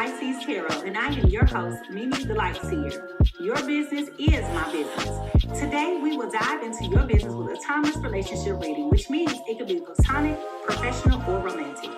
Pisces Tarot, and I am your host, Mimi the Light Seer. Your business is my business. Today, we will dive into your business with a timeless relationship reading, which means it could be platonic, professional, or romantic.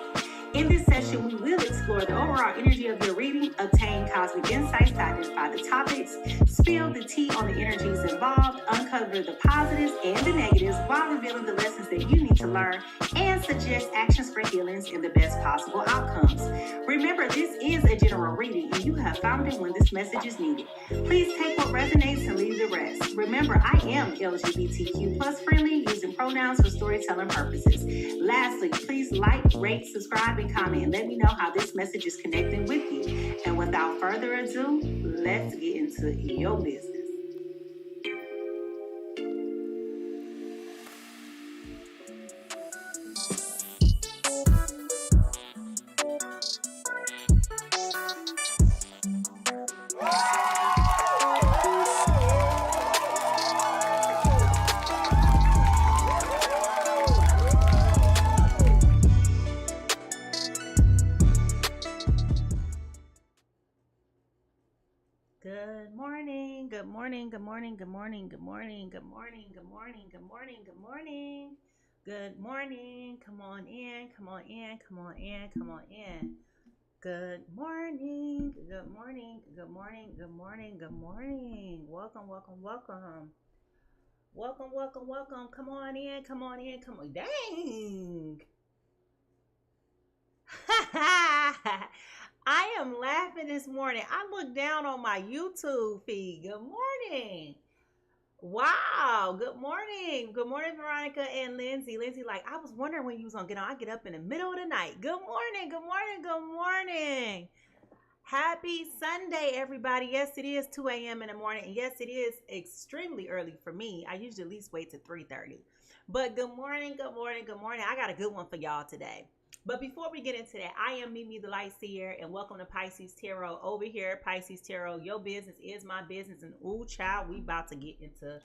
In this session, we will explore the overall energy of your reading, obtain cosmic insights to identify the topics, spill the tea on the energies involved, uncover the positives and the negatives while revealing the lessons that you need to learn, and suggest actions for healings and the best possible outcomes. Remember, this is a general reading, and you have found it when this message is needed. Please take what resonates and leave the rest. Remember, I am LGBTQ plus friendly, using pronouns for storytelling purposes. Lastly, please like, rate, subscribe, and comment, and let me know how this message is connecting with you. And without further ado, let's get into your business. Good morning, good morning, good morning, good morning, good morning, good morning, good morning, good morning, good morning, good morning. Come on in, come on in, come on in, come on in. Good morning, good morning, good morning, good morning, good morning. Welcome, welcome, welcome. Welcome, welcome, welcome. Come on in, come on in, come on. Dang. I am laughing this morning. I looked down on my YouTube feed. Good morning. Wow. Good morning. Good morning, Veronica and Lindsay. Lindsay, like, I was wondering when you was going to get on. I get up in the middle of the night. Good morning. Good morning. Good morning. Happy Sunday, everybody. Yes, it is 2 a.m. in the morning. And yes, it is extremely early for me. I usually at least wait till 3:30. But good morning. Good morning. Good morning. I got a good one for y'all today. But before we get into that, I am Mimi the Light Seer, and welcome to Pisces Tarot. Over here at Pisces Tarot, your business is my business, and ooh, child, we about to get into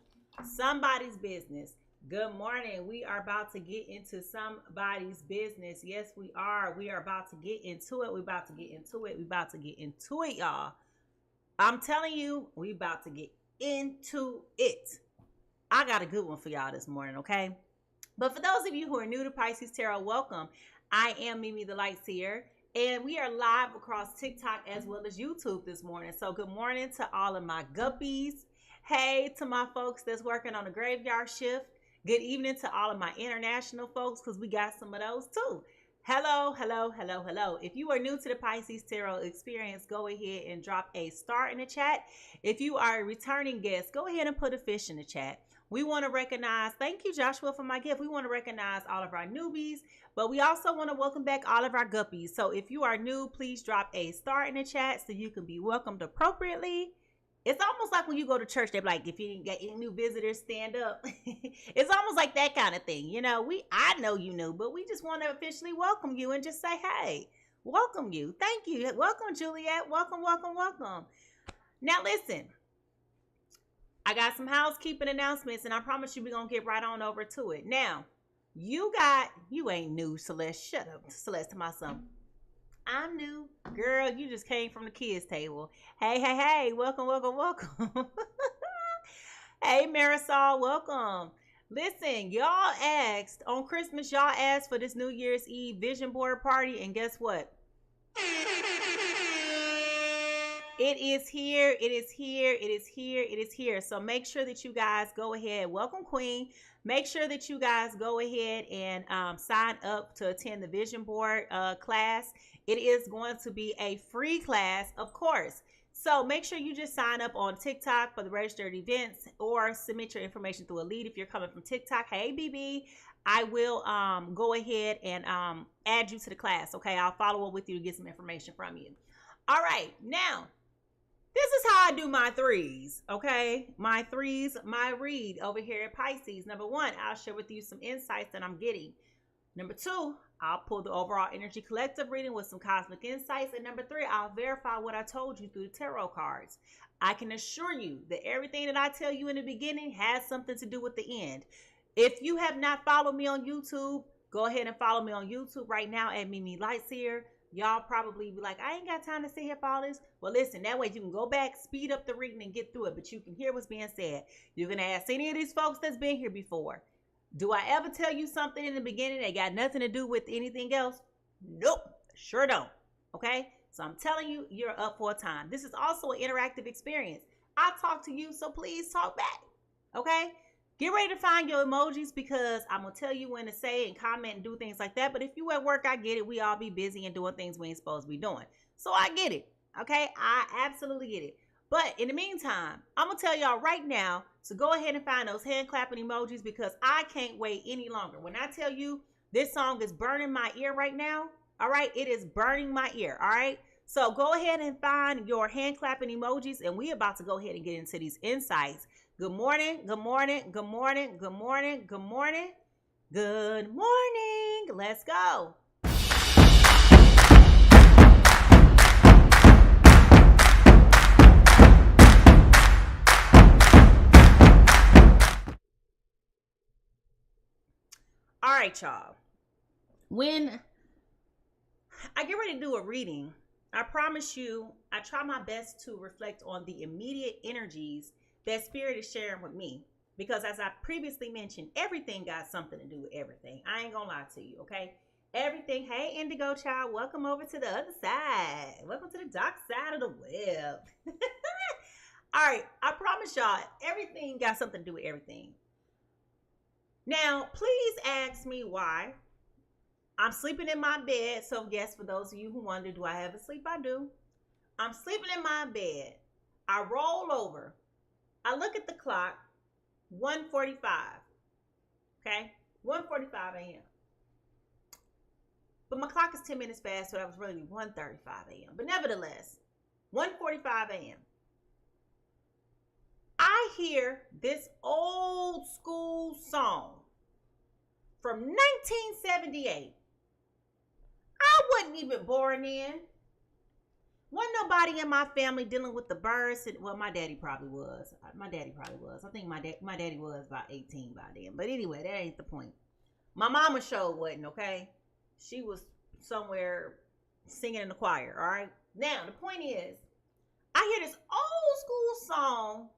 somebody's business. Good morning. We are about to get into somebody's business. Yes, we are. We are about to get into it. We about to get into it. We about to get into it, y'all. I'm telling you, we about to get into it. I got a good one for y'all this morning, okay? But for those of you who are new to Pisces Tarot, welcome. I am Mimi the Light Seer, and we are live across TikTok as well as YouTube this morning. So good morning to all of my guppies. Hey, to my folks that's working on the graveyard shift. Good evening to all of my international folks, because we got some of those too. Hello, hello, hello, hello. If you are new to the Pisces Tarot experience, go ahead and drop a star in the chat. If you are a returning guest, go ahead and put a fish in the chat. We want to recognize, thank you, Joshua, for my gift. We want to recognize all of our newbies, but we also want to welcome back all of our guppies. So if you are new, please drop a star in the chat so you can be welcomed appropriately. It's almost like when you go to church, they're like, if you didn't get any new visitors, stand up. It's almost like that kind of thing. You know, I know you new, but we just want to officially welcome you and just say, hey, welcome you. Thank you. Welcome, Juliet. Welcome, welcome, welcome. Now, listen. I got some housekeeping announcements, and I promise you we're going to get right on over to it. Now, you ain't new, Celeste. Shut up, Celeste, to my son. I'm new. Girl, you just came from the kids' table. Hey, hey, hey. Welcome, welcome, welcome. Hey, Marisol, welcome. Listen, y'all asked, on Christmas, y'all asked for this New Year's Eve vision board party, and guess what? It is here. It is here. It is here. It is here. So make sure that you guys go ahead. Welcome, Queen. Make sure that you guys go ahead and sign up to attend the vision board class. It is going to be a free class, of course. So make sure you just sign up on TikTok for the registered events, or submit your information through a lead if you're coming from TikTok. Hey, BB, I will go ahead and add you to the class. Okay, I'll follow up with you to get some information from you. All right, now. This is how I do my threes, okay? My threes, my read over here at Pisces. Number one, I'll share with you some insights that I'm getting. Number two, I'll pull the overall energy collective reading with some cosmic insights. And number three, I'll verify what I told you through the tarot cards. I can assure you that everything that I tell you in the beginning has something to do with the end. If you have not followed me on YouTube, go ahead and follow me on YouTube right now at Mimi Lightseer. y'all probably be like, I ain't got time to sit here for all this. Well, listen, that way you can go back, speed up the reading, and get through it, but you can hear what's being said. You can ask any of these folks that's been here before. Do I ever tell you something in the beginning that got nothing to do with anything else? Nope, sure don't. Okay? So I'm telling you, you're up for a time. This is also an interactive experience. I talk to you, so please talk back. Okay? Get ready to find your emojis because I'm going to tell you when to say and comment and do things like that. But if you at work, I get it. We all be busy and doing things we ain't supposed to be doing. So I get it. Okay? I absolutely get it. But in the meantime, I'm going to tell y'all right now to go ahead and find those hand clapping emojis because I can't wait any longer. When I tell you this song is burning my ear right now, all right? It is burning my ear, all right? So go ahead and find your hand clapping emojis and we about to go ahead and get into these insights. Good morning, good morning, good morning, good morning, good morning, good morning. Let's go. All right, y'all. When I get ready to do a reading, I promise you, I try my best to reflect on the immediate energies that Spirit is sharing with me. Because as I previously mentioned, everything got something to do with everything. I ain't gonna lie to you, okay? Everything. Hey, Indigo Child, welcome over to the other side. Welcome to the dark side of the web. All right, I promise y'all, everything got something to do with everything. Now, please ask me why. I'm sleeping in my bed. So yes, for those of you who wonder, do I ever sleep? I do. I'm sleeping in my bed. I roll over. I look at the clock, 1:45. Okay? 1:45 a.m. But my clock is 10 minutes fast, so that was really 1:35 a.m. But nevertheless, 1:45 a.m. I hear this old school song from 1978. I wasn't even born in. Wasn't nobody in my family dealing with the birds. Well, my daddy probably was. I think my daddy was about 18 by then. But anyway, that ain't the point. My mama sure wasn't, okay? She was somewhere singing in the choir, all right? Now, the point is, I hear this old school song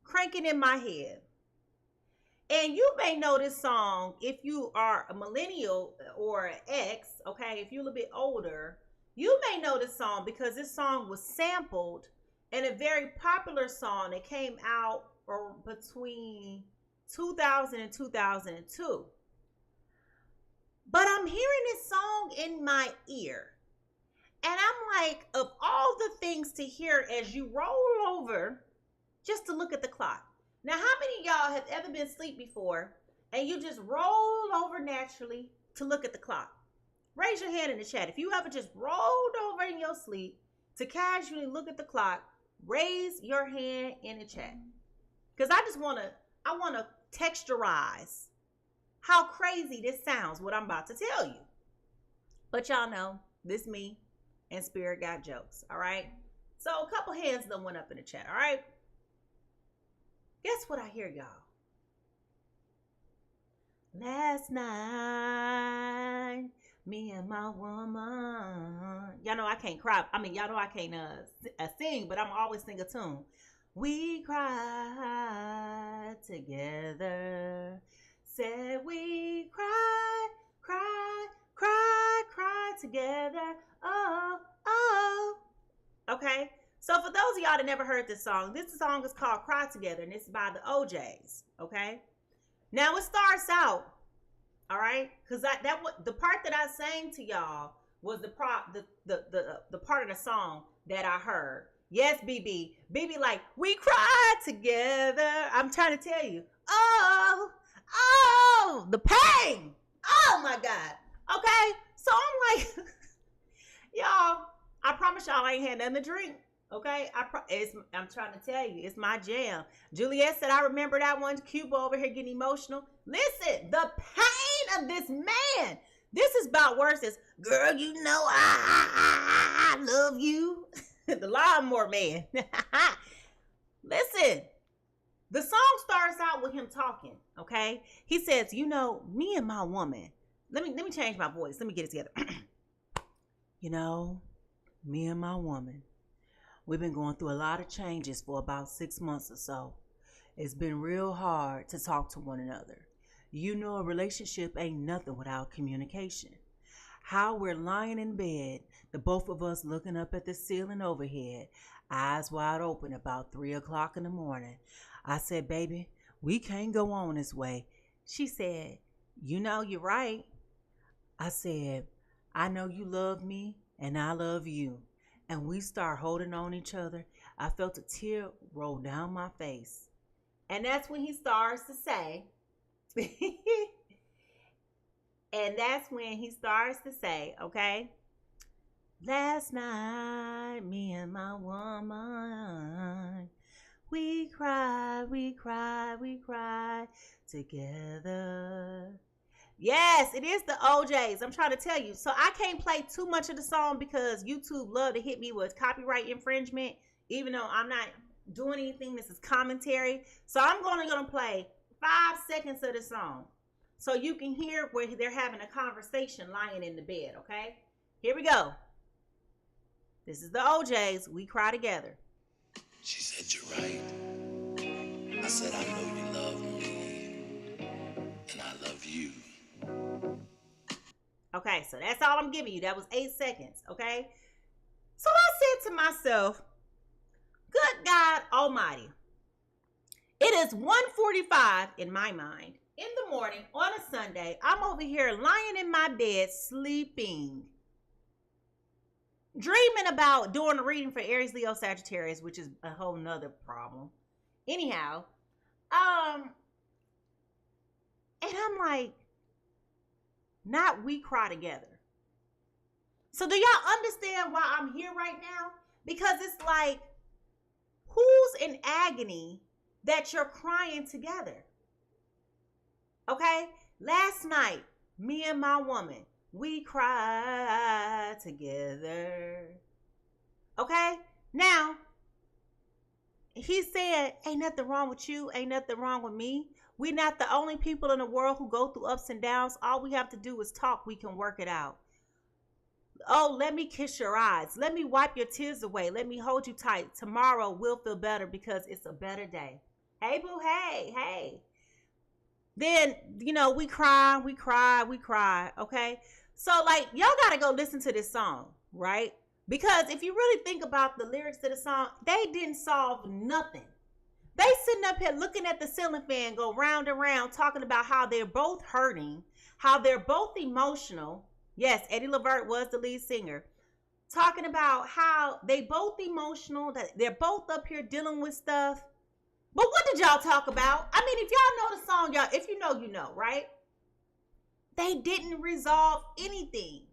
cranking in my head. And you may know this song if you are a millennial or an X, okay? If you're a little bit older, you may know this song because this song was sampled in a very popular song that came out between 2000 and 2002. But I'm hearing this song in my ear. And I'm like, of all the things to hear as you roll over just to look at the clock. Now, how many of y'all have ever been asleep before and you just roll over naturally to look at the clock? Raise your hand in the chat. If you ever just rolled over in your sleep to casually look at the clock, raise your hand in the chat. Because I want to texturize how crazy this sounds, what I'm about to tell you. But y'all know, this me and Spirit got jokes, all right? So a couple hands done went up in the chat, all right? Guess what I hear, y'all? Last night, me and my woman. Y'all know I can't cry. I mean, y'all know I can't sing, but I'm always sing a tune. We cried together. Said we cried together. Oh, oh. Okay. So for those of y'all that never heard this song is called Cry Together, and it's by the OJs, okay? Now it starts out, all right? Because the part that I sang to y'all was the part of the song that I heard. Yes, BB. BB like, we cried together. I'm trying to tell you. Oh, the pain. Oh my God. Okay? So I'm like, y'all, I promise y'all I ain't had nothing to drink. Okay, I'm trying to tell you, it's my jam. Juliet said, I remember that one. Cuba over here getting emotional. Listen, the pain of this man. This is about worse as, girl, you know I love you. The lawnmower man. Listen, the song starts out with him talking, okay? He says, you know, me and my woman. Let me change my voice. Let me get it together. You know, me and my woman, we've been going through a lot of changes for about 6 months or so. It's been real hard to talk to one another. You know, a relationship ain't nothing without communication. How we're lying in bed, the both of us looking up at the ceiling overhead, eyes wide open about 3 o'clock in the morning. I said, baby, we can't go on this way. She said, you know, you're right. I said, I know you love me and I love you. And we start holding on each other. I felt a tear roll down my face. And that's when he starts to say, and that's when he starts to say, okay, last night, me and my woman, we cried, we cried, we cried together. Yes, it is the OJs. I'm trying to tell you. So I can't play too much of the song because YouTube love to hit me with copyright infringement, even though I'm not doing anything. This is commentary. So I'm only going to play 5 seconds of the song so you can hear where they're having a conversation lying in the bed, okay? Here we go. This is the OJs. We cry together. She said, you're right. I said, I know you love me, and I love you. Okay, so that's all I'm giving you. That was 8 seconds, okay? So I said to myself, good God Almighty. It is 1:45 in my mind. In the morning on a Sunday, I'm over here lying in my bed, sleeping. Dreaming about doing a reading for Aries, Leo, Sagittarius, which is a whole nother problem. Anyhow, and I'm like, not we cry together. So do y'all understand why I'm here right now? Because it's like, who's in agony that you're crying together? Okay? Last night, me and my woman, we cried together. Okay? Now, he said, ain't nothing wrong with you. Ain't nothing wrong with me. We're not the only people in the world who go through ups and downs. All we have to do is talk. We can work it out. Oh, let me kiss your eyes. Let me wipe your tears away. Let me hold you tight. Tomorrow we'll feel better because it's a better day. Hey, boo, hey, hey. Then, you know, we cry, okay? So, like, y'all got to go listen to this song, right? Because if you really think about the lyrics to the song, they didn't solve nothing. They sitting up here looking at the ceiling fan go round and round talking about how they're both hurting, how they're both emotional. Yes, Eddie Levert was the lead singer. Talking about how they both emotional, that they're both up here dealing with stuff. But what did y'all talk about? I mean, if y'all know the song, y'all, if you know, you know, right? They didn't resolve anything.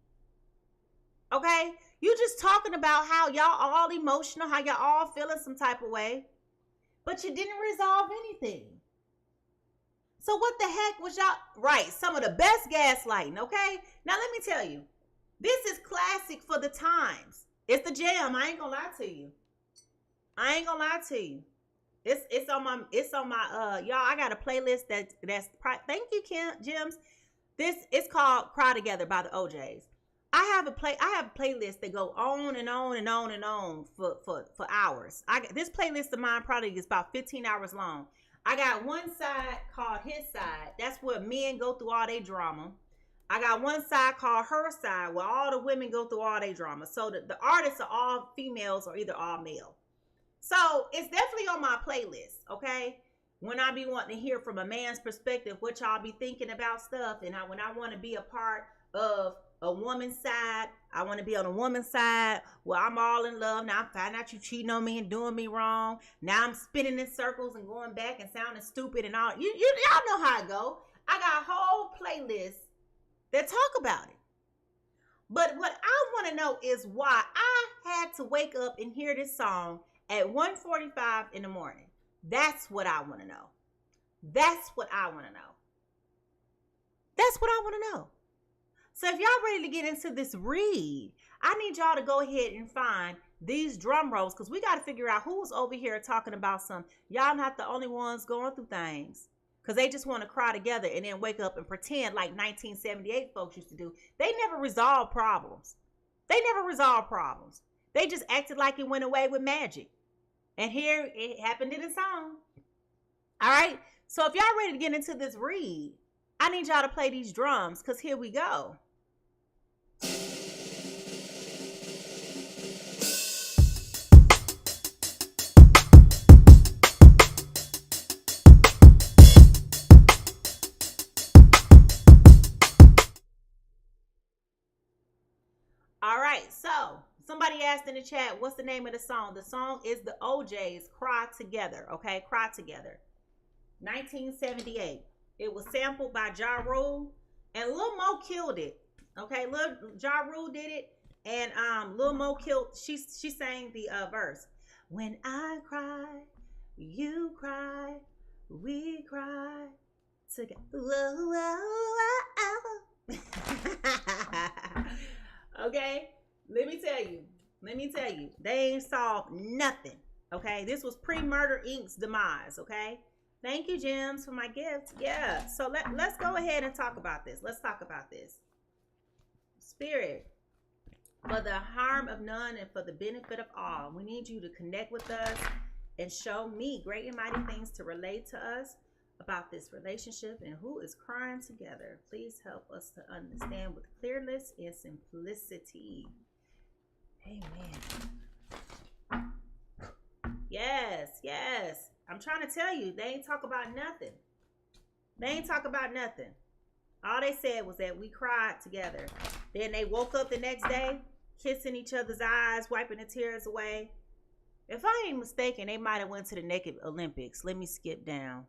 Okay? You just talking about how y'all all emotional, how y'all all feeling some type of way. But you didn't resolve anything. So what the heck was y'all? Right, some of the best gaslighting, okay? Now let me tell you, this is classic for the times. It's the jam. I ain't gonna lie to you. It's on my y'all. I got a playlist that's thank you, Kim Gems. This is called "Cry Together" by the OJs. I have a playlist that go on and on and on and on for hours. This playlist of mine probably is about 15 hours long. I got one side called His Side. That's where men go through all their drama. I got one side called Her Side, where all the women go through all their drama. So the artists are all females or either all male. So it's definitely on my playlist, okay? When I be wanting to hear from a man's perspective, what y'all be thinking about stuff, and when I want to be a part of a woman's side, I want to be on a woman's side. Well, I'm all in love. Now I'm finding out you cheating on me and doing me wrong. Now I'm spinning in circles and going back and sounding stupid and all. Y'all know how it go. I got a whole playlist that talk about it. But what I want to know is why I had to wake up and hear this song at 1:45 in the morning. That's what I want to know. That's what I want to know. That's what I want to know. So if y'all ready to get into this read, I need y'all to go ahead and find these drum rolls, because we got to figure out who's over here talking about some. Y'all not the only ones going through things, because they just want to cry together and then wake up and pretend like 1978 folks used to do. They never resolve problems. They never resolved problems. They just acted like it went away with magic. And here it happened in a song. All right. So if y'all ready to get into this read, I need y'all to play these drums because here we go. All right, so somebody asked in the chat, what's the name of the song? The song is the OJ's Cry Together, okay? Cry Together. 1978. It was sampled by Ja Rule, and Lil Mo killed it, okay? Ja Rule did it, and Lil Mo killed, she sang the verse. When I cry, you cry, we cry together. Whoa, whoa, whoa. Okay, let me tell you, they ain't solved nothing. Okay, this was pre-Murder Inc.'s demise. Okay, thank you, Gems, for my gift. Yeah, so let's go ahead and talk about this. Let's talk about this. Spirit, for the harm of none and for the benefit of all, we need you to connect with us and show me great and mighty things to relate to us about this relationship and who is crying together. Please help us to understand with clearness and simplicity. Amen. Yes. I'm trying to tell you, they ain't talk about nothing. All they said was that we cried together. Then they woke up the next day, kissing each other's eyes, wiping the tears away. If I ain't mistaken, they might have went to the Naked Olympics. Let me skip down.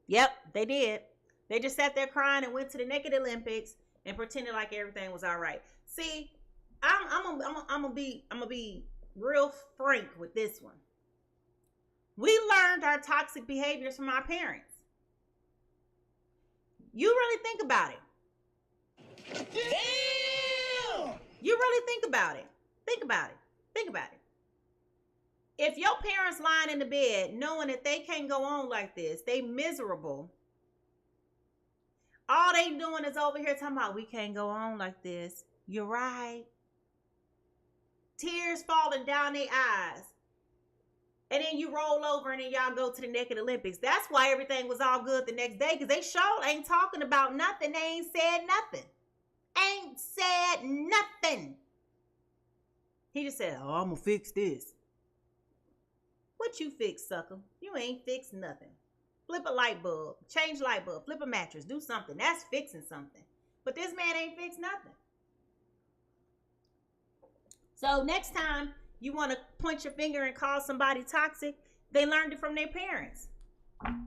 Yep, they did. They just sat there crying and went to the Naked Olympics and pretended like everything was all right. See, I'm gonna be real frank with this one. We learned our toxic behaviors from our parents. You really think about it. Damn! You really think about it. Think about it. If your parents lying in the bed knowing that they can't go on like this, they miserable, all they doing is over here talking about we can't go on like this. You're right. Tears falling down their eyes. And then you roll over and then y'all go to the Naked Olympics. That's why everything was all good the next day, because they sure ain't talking about nothing. They ain't said nothing. He just said, oh, I'm going to fix this. What you fix, sucker? You ain't fixed nothing. Flip a light bulb, change light bulb, flip a mattress, do something. That's fixing something. But this man ain't fixed nothing. So next time you want to point your finger and call somebody toxic, they learned it from their parents. It's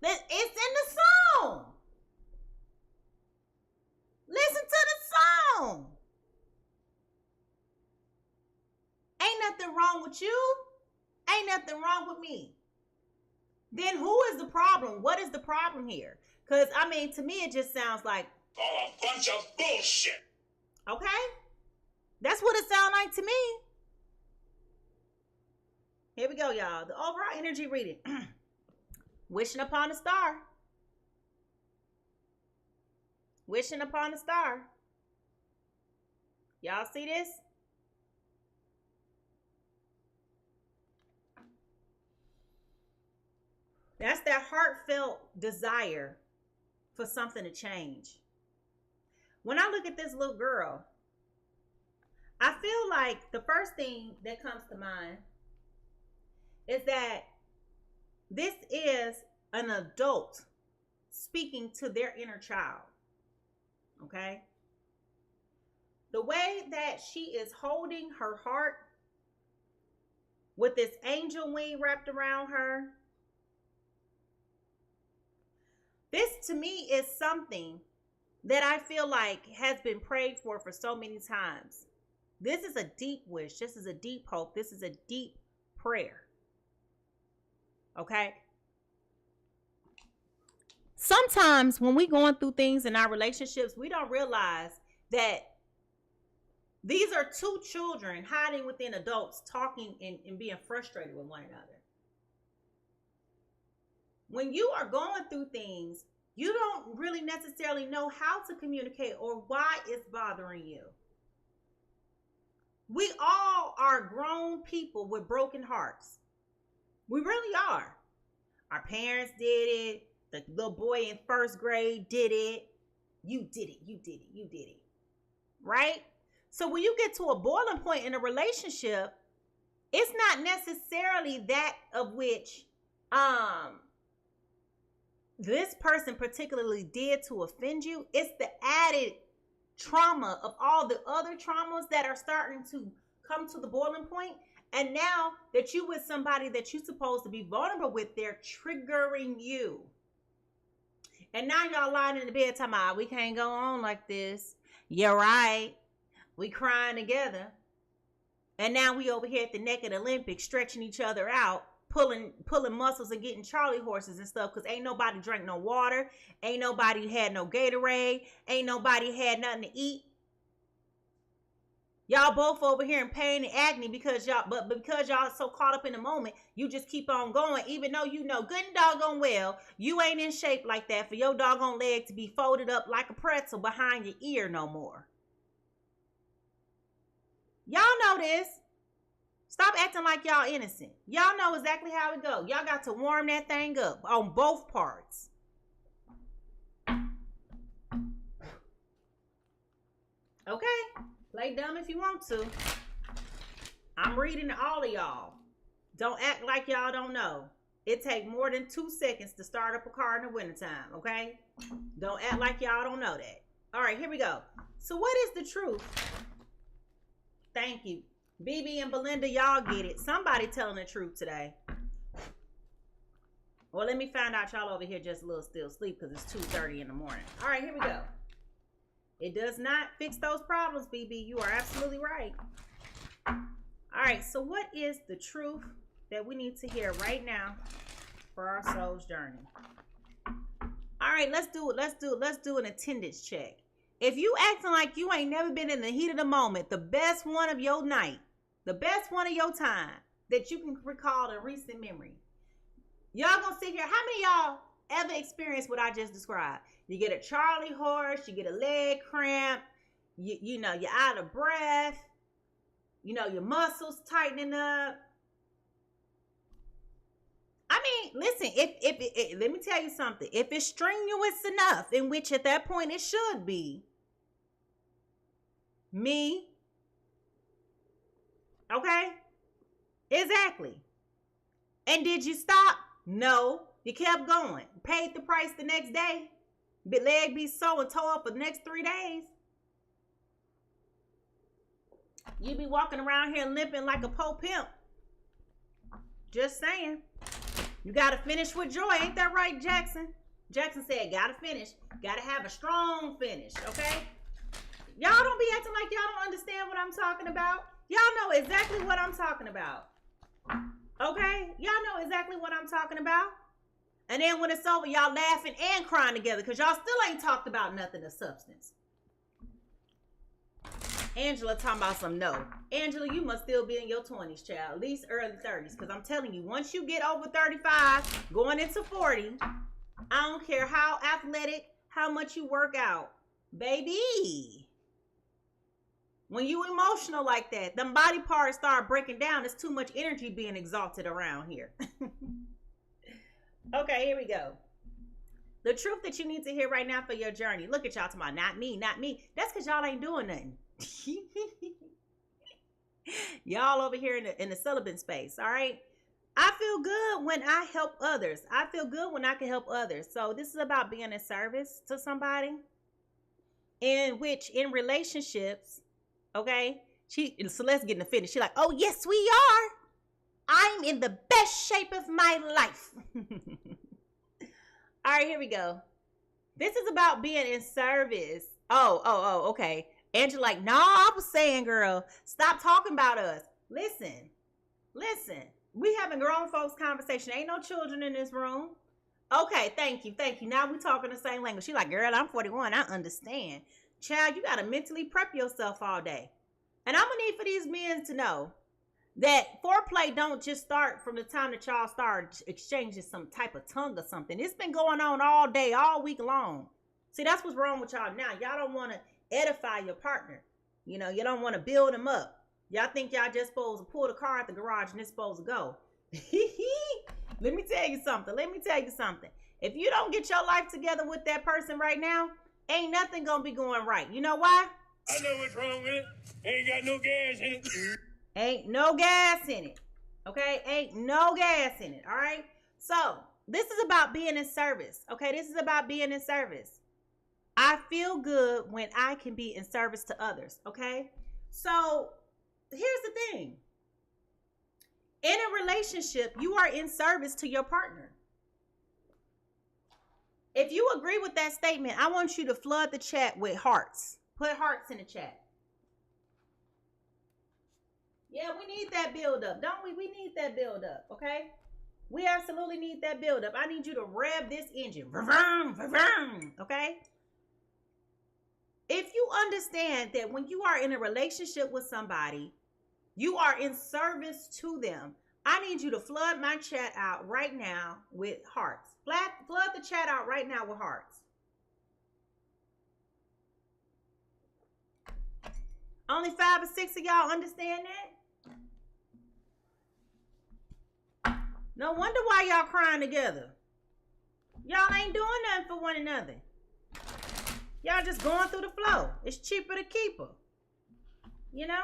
in the song. Listen to the song. Ain't nothing wrong with you. Ain't nothing wrong with me. Then who is the problem? What is the problem here? Because, I mean, to me, it just sounds like a bunch of bullshit. Okay? That's what it sounds like to me. Here we go, y'all. The overall energy reading. Wishing upon a star. Wishing upon a star. Y'all see this? That's that heartfelt desire for something to change. When I look at this little girl, I feel like the first thing that comes to mind is that this is an adult speaking to their inner child. Okay? The way that she is holding her heart with this angel wing wrapped around her, this to me is something that I feel like has been prayed for so many times. This is a deep wish. This is a deep hope. This is a deep prayer. Okay? Sometimes when we going through things in our relationships, we don't realize that these are two children hiding within adults, talking and being frustrated with one another. When you are going through things, You don't really necessarily know how to communicate or why it's bothering you. We all are grown people with broken hearts. We really are. Our parents did it. The little boy in first grade did it. You did it. You did it. You did it. Right? So when you get to a boiling point in a relationship, it's not necessarily that of which this person particularly did to offend you. It's the added trauma of all the other traumas that are starting to come to the boiling point. And now that you with somebody that you're supposed to be vulnerable with, they're triggering you. And now y'all lying in the bed talking about, we can't go on like this. You're right. We crying together. And now we over here at the Naked Olympics stretching each other out, pulling muscles and getting Charlie horses and stuff, because ain't nobody drank no water. Ain't nobody had no Gatorade. Ain't nobody had nothing to eat. Y'all both over here in pain and agony because y'all so caught up in the moment, you just keep on going, even though you know good and doggone well you ain't in shape like that for your doggone leg to be folded up like a pretzel behind your ear no more. Y'all know this. Stop acting like y'all innocent. Y'all know exactly how it go. Y'all got to warm that thing up on both parts. Okay? Play dumb if you want to. I'm reading to all of y'all. Don't act like y'all don't know. It takes more than 2 seconds to start up a car in the wintertime, okay? Don't act like y'all don't know that. All right, here we go. So what is the truth? Thank you. BB and Belinda, y'all get it. Somebody telling the truth today. Well, let me find out y'all over here just a little still asleep because it's 2:30 in the morning. All right, here we go. It does not fix those problems, BB. You are absolutely right. All right, so what is the truth that we need to hear right now for our soul's journey? All right, let's do it. Let's do an attendance check. If you acting like you ain't never been in the heat of the moment, the best one of your night, the best one of your time that you can recall in recent memory, y'all gonna sit here. How many of y'all ever experienced what I just described? You get a Charlie horse, you get a leg cramp, you know, you're out of breath, you know, your muscles tightening up. I mean, listen, if let me tell you something. If it's strenuous enough, in which at that point it should be, me, okay? Exactly. And did you stop? No. You kept going. Paid the price the next day. But leg be sore and tore up for the next 3 days. You be walking around here limping like a po pimp. Just saying. You gotta finish with joy. Ain't that right, Jackson? Jackson said, gotta finish. Gotta have a strong finish, okay? Y'all don't be acting like y'all don't understand what I'm talking about. Y'all know exactly what I'm talking about. Okay? Y'all know exactly what I'm talking about. And then when it's over, y'all laughing and crying together because y'all still ain't talked about nothing of substance. Angela talking about some no. Angela, you must still be in your 20s, child. At least early 30s. Because I'm telling you, once you get over 35, going into 40, I don't care how athletic, how much you work out. Baby. When you emotional like that, them body parts start breaking down. There's too much energy being exalted around here. Okay, here we go. The truth that you need to hear right now for your journey. Look at y'all talking about, not me, not me. That's because y'all ain't doing nothing. Y'all over here in the celibate space, all right? I feel good when I help others. I feel good when I can help others. So this is about being in service to somebody. In which, in relationships, okay? Celeste getting the finish. She's like, oh, yes, we are. I'm in the best shape of my life. All right, here we go. This is about being in service. Oh, okay. Angela like, no, I was saying, girl, stop talking about us. Listen. We having grown folks conversation. Ain't no children in this room. Okay, thank you. Now we talking the same language. She like, girl, I'm 41. I understand. Child, you got to mentally prep yourself all day. And I'm going to need for these men to know that foreplay don't just start from the time that y'all start exchanging some type of tongue or something. It's been going on all day, all week long. See, that's what's wrong with y'all now. Y'all don't want to edify your partner. You know, you don't want to build them up. Y'all think y'all just supposed to pull the car out the garage and it's supposed to go. Let me tell you something. If you don't get your life together with that person right now, ain't nothing gonna be going right. You know why? I know what's wrong with it. Ain't got no gas in it. Ain't no gas in it. Okay? Ain't no gas in it. All right? So, this is about being in service. Okay? This is about being in service. I feel good when I can be in service to others. Okay? So, here's the thing. In a relationship, you are in service to your partner. If you agree with that statement, I want you to flood the chat with hearts. Put hearts in the chat. Yeah, we need that build up, don't we? We need that build up, okay? We absolutely need that build up. I need you to rev this engine. Okay? If you understand that when you are in a relationship with somebody, you are in service to them, I need you to flood my chat out right now with hearts. Flood the chat out right now with hearts. Only 5 or 6 of y'all understand that? No wonder why y'all crying together. Y'all ain't doing nothing for one another. Y'all just going through the flow. It's cheaper to keep her. You know?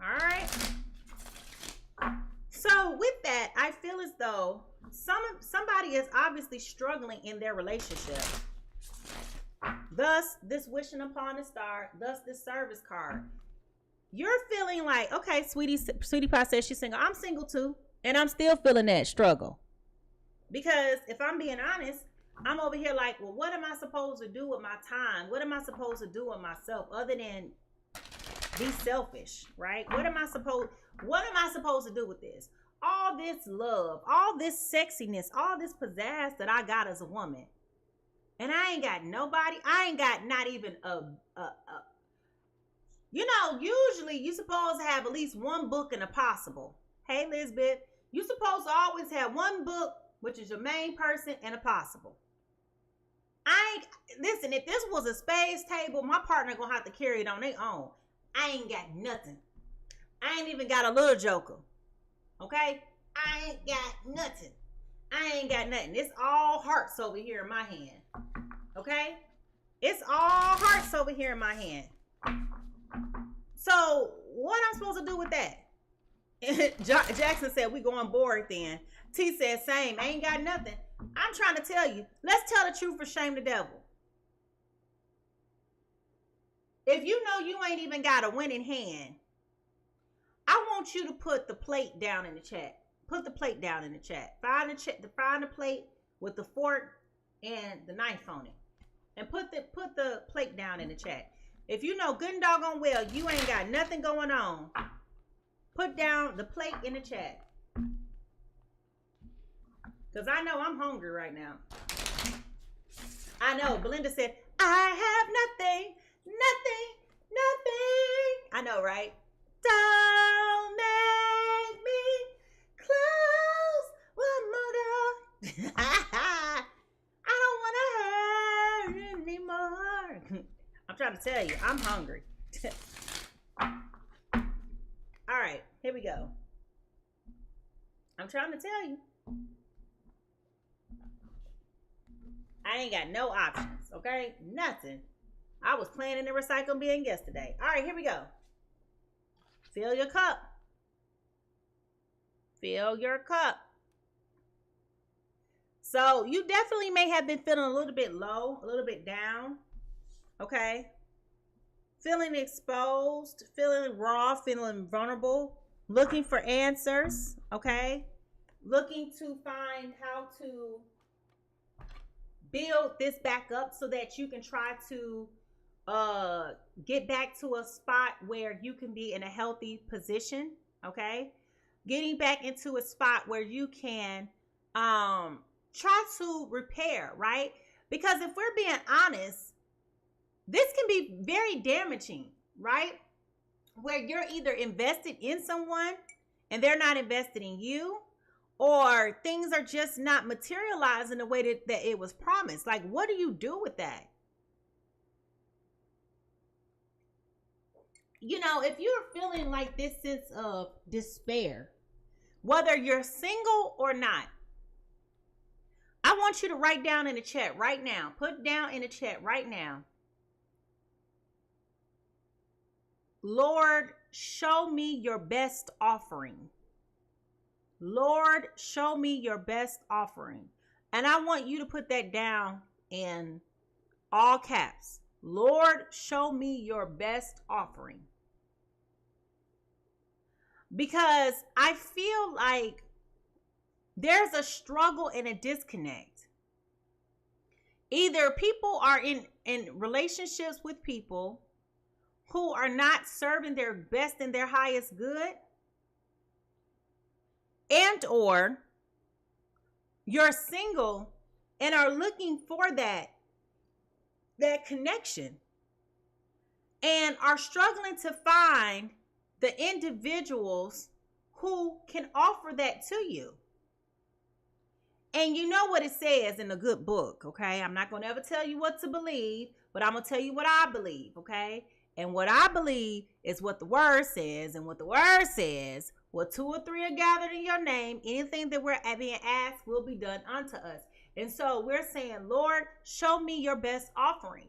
All right. So with that, I feel as though somebody is obviously struggling in their relationship. Thus, this wishing upon a star. Thus, this service card. You're feeling like, okay, Sweetie Pie says she's single. I'm single too. And I'm still feeling that struggle. Because if I'm being honest, I'm over here like, well, what am I supposed to do with my time? What am I supposed to do with myself other than be selfish, right? What am I supposed to do with this? All this love, all this sexiness, all this pizzazz that I got as a woman. And I ain't got nobody. I ain't got not even you know, usually you supposed to have at least one book and a possible. Hey, Lisbeth, you supposed to always have one book, which is your main person, and a possible. Listen, if this was a spades table, my partner gonna have to carry it on their own. I ain't got nothing. I ain't even got a little joker. Okay? I ain't got nothing. It's all hearts over here in my hand. Okay? It's all hearts over here in my hand. So, what I'm supposed to do with that? Jackson said, we going bored then. T said, same. I ain't got nothing. I'm trying to tell you, let's tell the truth or shame the devil. If you know you ain't even got a winning hand, I want you to put the plate down in the chat. Put the plate down in the chat. Find the plate with the fork and the knife on it. And put the plate down in the chat. If you know good and doggone well you ain't got nothing going on, put down the plate in the chat. Because I know I'm hungry right now. I know. Belinda said, I have nothing. I know, right? Don't make me close one more door. I don't want to hurt anymore. I'm trying to tell you, I'm hungry. All right, here we go. I'm trying to tell you. I ain't got no options, okay? Nothing. I was planning the recycle bin yesterday. All right, here we go. Fill your cup. Fill your cup. So you definitely may have been feeling a little bit low, a little bit down, okay? Feeling exposed, feeling raw, feeling vulnerable, looking for answers, okay? Looking to find how to build this back up so that you can try to get back to a spot where you can be in a healthy position, okay? Getting back into a spot where you can try to repair, right? Because if we're being honest, this can be very damaging, right? where you're either invested in someone and they're not invested in you, or things are just not materializing the way that it was promised. Like, what do you do with that? You know, if you're feeling like this sense of despair, whether you're single or not, I want you to write down in the chat right now. Put down in the chat right now. Lord, show me your best offering. Lord, show me your best offering. And I want you to put that down in all caps. Lord, show me your best offering. Because I feel like there's a struggle and a disconnect. Either people are in relationships with people who are not serving their best and their highest good, and or you're single and are looking for that connection and are struggling to find the individuals who can offer that to you. And you know what it says in a good book, okay? I'm not going to ever tell you what to believe, but I'm going to tell you what I believe, okay? And what I believe is what the word says. And what the word says, well, 2 or 3 are gathered in your name. Anything that we're being asked will be done unto us. And so we're saying, Lord, show me your best offering.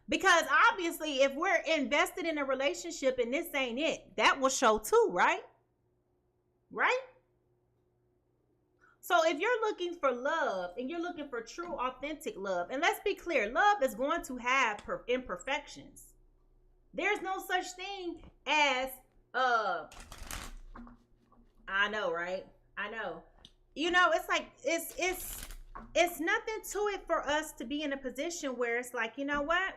Because obviously, if we're invested in a relationship and this ain't it, that will show too, right? Right? So if you're looking for love and you're looking for true, authentic love, and let's be clear, love is going to have imperfections. There's no such thing as, I know, right? I know. You know, it's like, it's nothing to it for us to be in a position where it's like, you know what?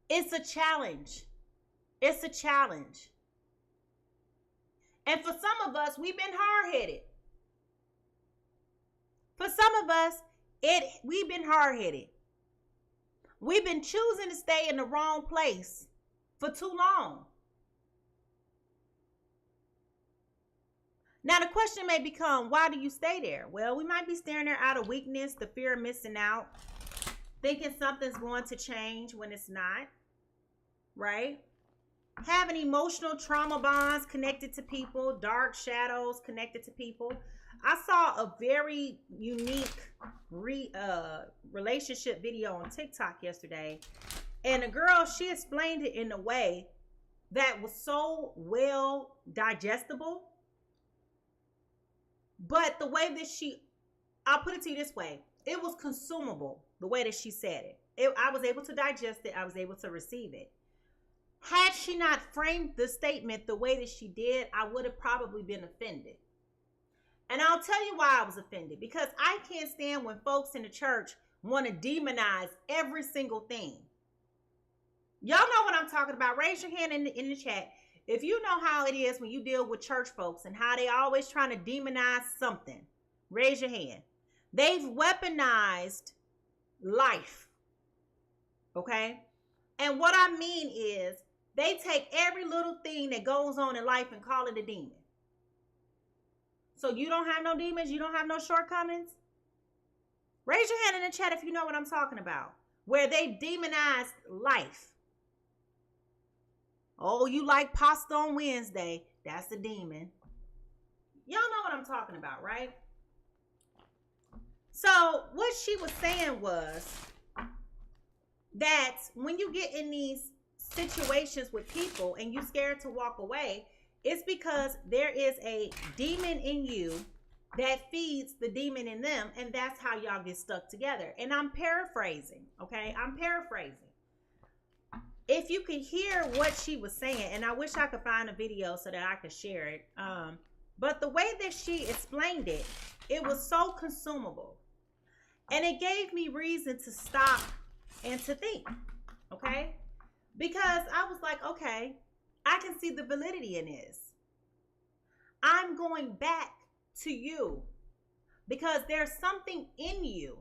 It's a challenge. It's a challenge. And for some of us, we've been hard-headed. For some of us, we've been hard-headed. We've been choosing to stay in the wrong place for too long. Now, the question may become, why do you stay there? Well, we might be staring there out of weakness, the fear of missing out, thinking something's going to change when it's not, right? Having emotional trauma bonds connected to people, dark shadows connected to people. I saw a very unique relationship video on TikTok yesterday, and the girl, she explained it in a way that was so well digestible. But the way that I'll put it to you this way, it was consumable, the way that she said it. I was able to digest it. I was able to receive it. Had she not framed the statement the way that she did, I would have probably been offended. And I'll tell you why I was offended. Because I can't stand when folks in the church want to demonize every single thing. Y'all know what I'm talking about. Raise your hand in the chat if you know how it is when you deal with church folks and how they always trying to demonize something. Raise your hand. They've weaponized life. Okay? And what I mean is, they take every little thing that goes on in life and call it a demon. So you don't have no demons? You don't have no shortcomings? Raise your hand in the chat if you know what I'm talking about. Where they demonized life. Oh, you like pasta on Wednesday. That's a demon. Y'all know what I'm talking about, right? So what she was saying was that when you get in these situations with people and you're scared to walk away, it's because there is a demon in you that feeds the demon in them, and that's how y'all get stuck together. And I'm paraphrasing, okay? I'm paraphrasing. If you could hear what she was saying, and I wish I could find a video so that I could share it, but the way that she explained it, it was so consumable. And it gave me reason to stop and to think, okay? Because I was like, okay, I can see the validity in this. I'm going back to you because there's something in you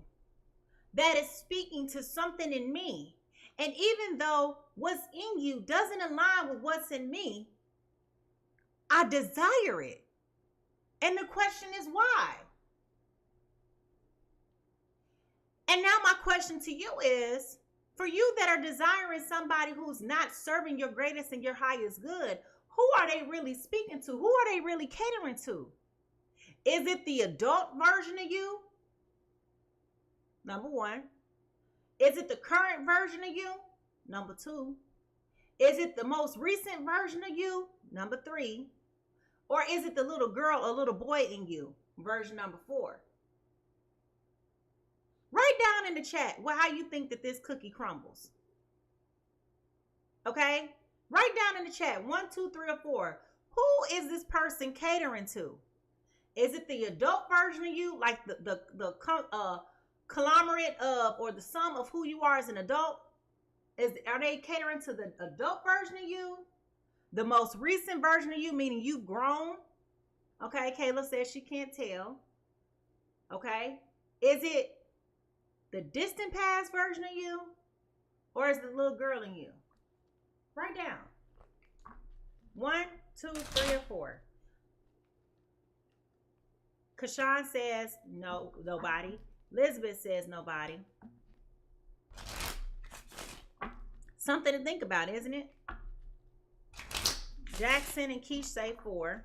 that is speaking to something in me. And even though what's in you doesn't align with what's in me, I desire it. And the question is why? And now my question to you is, for you that are desiring somebody who's not serving your greatest and your highest good, who are they really speaking to? Who are they really catering to? Is it the adult version of you? Number one. Is it the current version of you? Number two. Is it the most recent version of you? Number three. Or is it the little girl or little boy in you? Version number four. Write down in the chat how you think that this cookie crumbles. Okay? Write down in the chat 1, 2, 3, or 4. Who is this person catering to? Is it the adult version of you, like the conglomerate of, or the sum of who you are as an adult? Are they catering to the adult version of you? The most recent version of you, meaning you've grown? Okay, Kayla says she can't tell. Okay? Is it the distant past version of you? Or is the little girl in you? Write down. 1, 2, 3, or 4. Kashawn says no, nobody. Elizabeth says nobody. Something to think about, isn't it? Jackson and Keish say 4.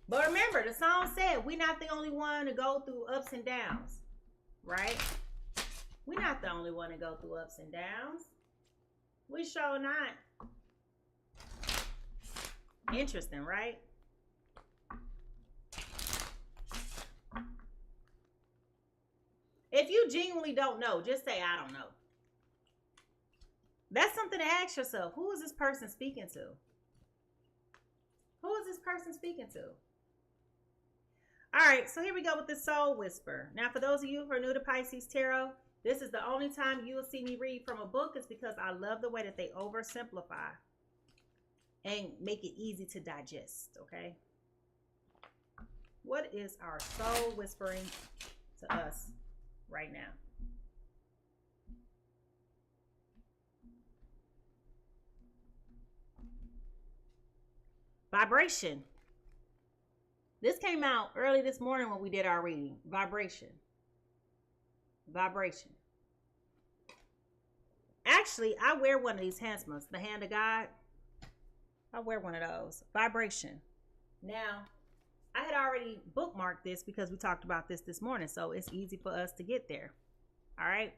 But remember, the song said we're not the only one to go through ups and downs, right? We're not the only one to go through ups and downs. We sure not. Interesting, right? If you genuinely don't know, just say, I don't know. That's something to ask yourself. Who is this person speaking to? Who is this person speaking to? All right, so here we go with the Soul Whisper. Now, for those of you who are new to Pisces Tarot, this is the only time you will see me read from a book. It's because I love the way that they oversimplify and make it easy to digest, okay? What is our soul whispering to us right now? Vibration. This came out early this morning when we did our reading. Vibration. Vibration. Actually, I wear one of these handsomers, the Hand of God. I wear one of those. Vibration. Now, I had already bookmarked this because we talked about this morning, so it's easy for us to get there. All right.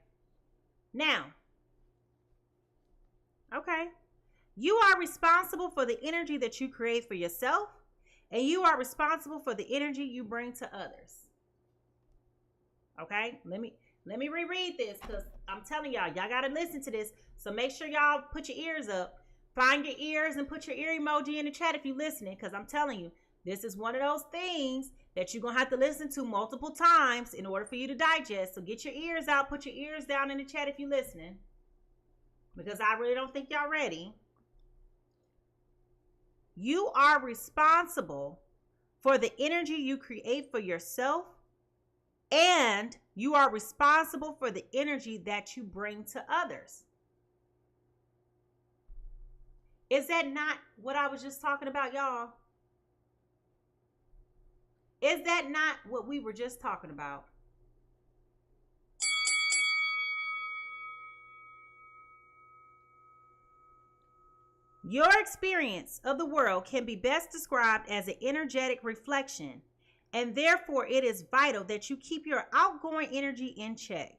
Now, okay. You are responsible for the energy that you create for yourself, and you are responsible for the energy you bring to others. Okay? Let me reread this, because I'm telling y'all got to listen to this. So make sure y'all put your ears up. Find your ears and put your ear emoji in the chat if you're listening, because I'm telling you, this is one of those things that you're going to have to listen to multiple times in order for you to digest. So get your ears out. Put your ears down in the chat if you're listening, because I really don't think y'all ready. You are responsible for the energy you create for yourself, and you are responsible for the energy that you bring to others. Is that not what I was just talking about, y'all? Is that not what we were just talking about? Your experience of the world can be best described as an energetic reflection, and therefore it is vital that you keep your outgoing energy in check.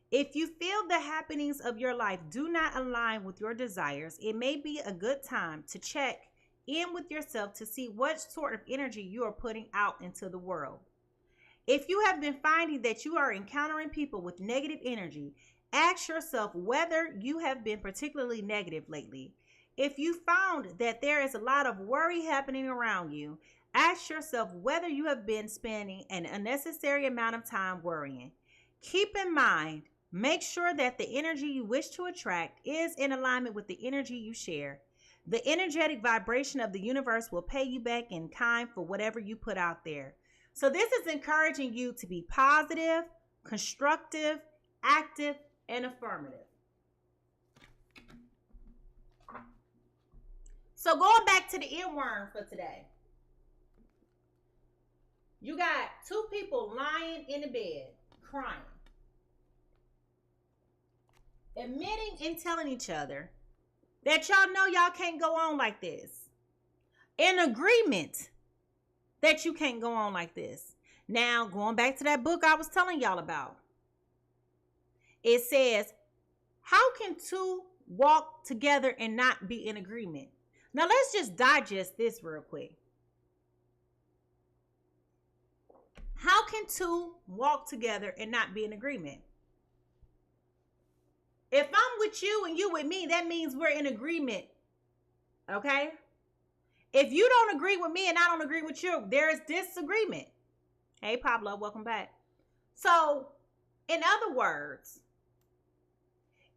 If you feel the happenings of your life do not align with your desires, it may be a good time to check in with yourself to see what sort of energy you are putting out into the world. If you have been finding that you are encountering people with negative energy, ask yourself whether you have been particularly negative lately. If you found that there is a lot of worry happening around you, ask yourself whether you have been spending an unnecessary amount of time worrying. Keep in mind, make sure that the energy you wish to attract is in alignment with the energy you share. The energetic vibration of the universe will pay you back in kind for whatever you put out there. So this is encouraging you to be positive, constructive, active, and affirmative. So going back to the earworm for today. You got two people lying in the bed, crying, admitting and telling each other that y'all know y'all can't go on like this. In agreement that you can't go on like this. Now, going back to that book I was telling y'all about. It says, how can two walk together and not be in agreement? Now, let's just digest this real quick. How can two walk together and not be in agreement? If I'm with you and you with me, that means we're in agreement. Okay? If you don't agree with me and I don't agree with you, there is disagreement. Hey, Pablo, welcome back. So, in other words,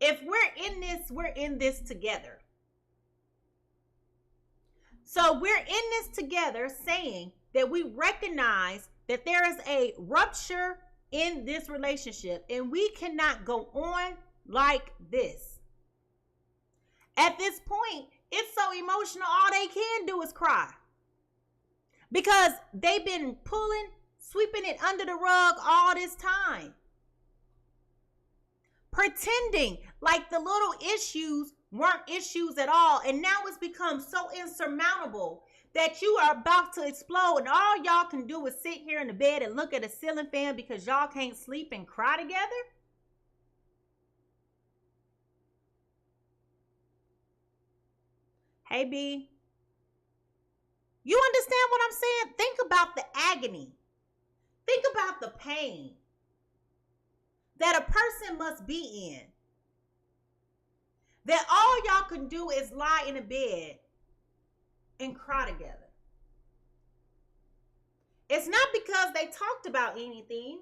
if we're in this together. So we're in this together saying that we recognize that there is a rupture in this relationship and we cannot go on like this. At this point, it's so emotional, all they can do is cry. Because they've been sweeping it under the rug all this time. Pretending like the little issues weren't issues at all. And now it's become so insurmountable that you are about to explode. And all y'all can do is sit here in the bed and look at a ceiling fan because y'all can't sleep and cry together. Hey, B. You understand what I'm saying? Think about the agony. Think about the pain that a person must be in. That all y'all can do is lie in a bed and cry together. It's not because they talked about anything.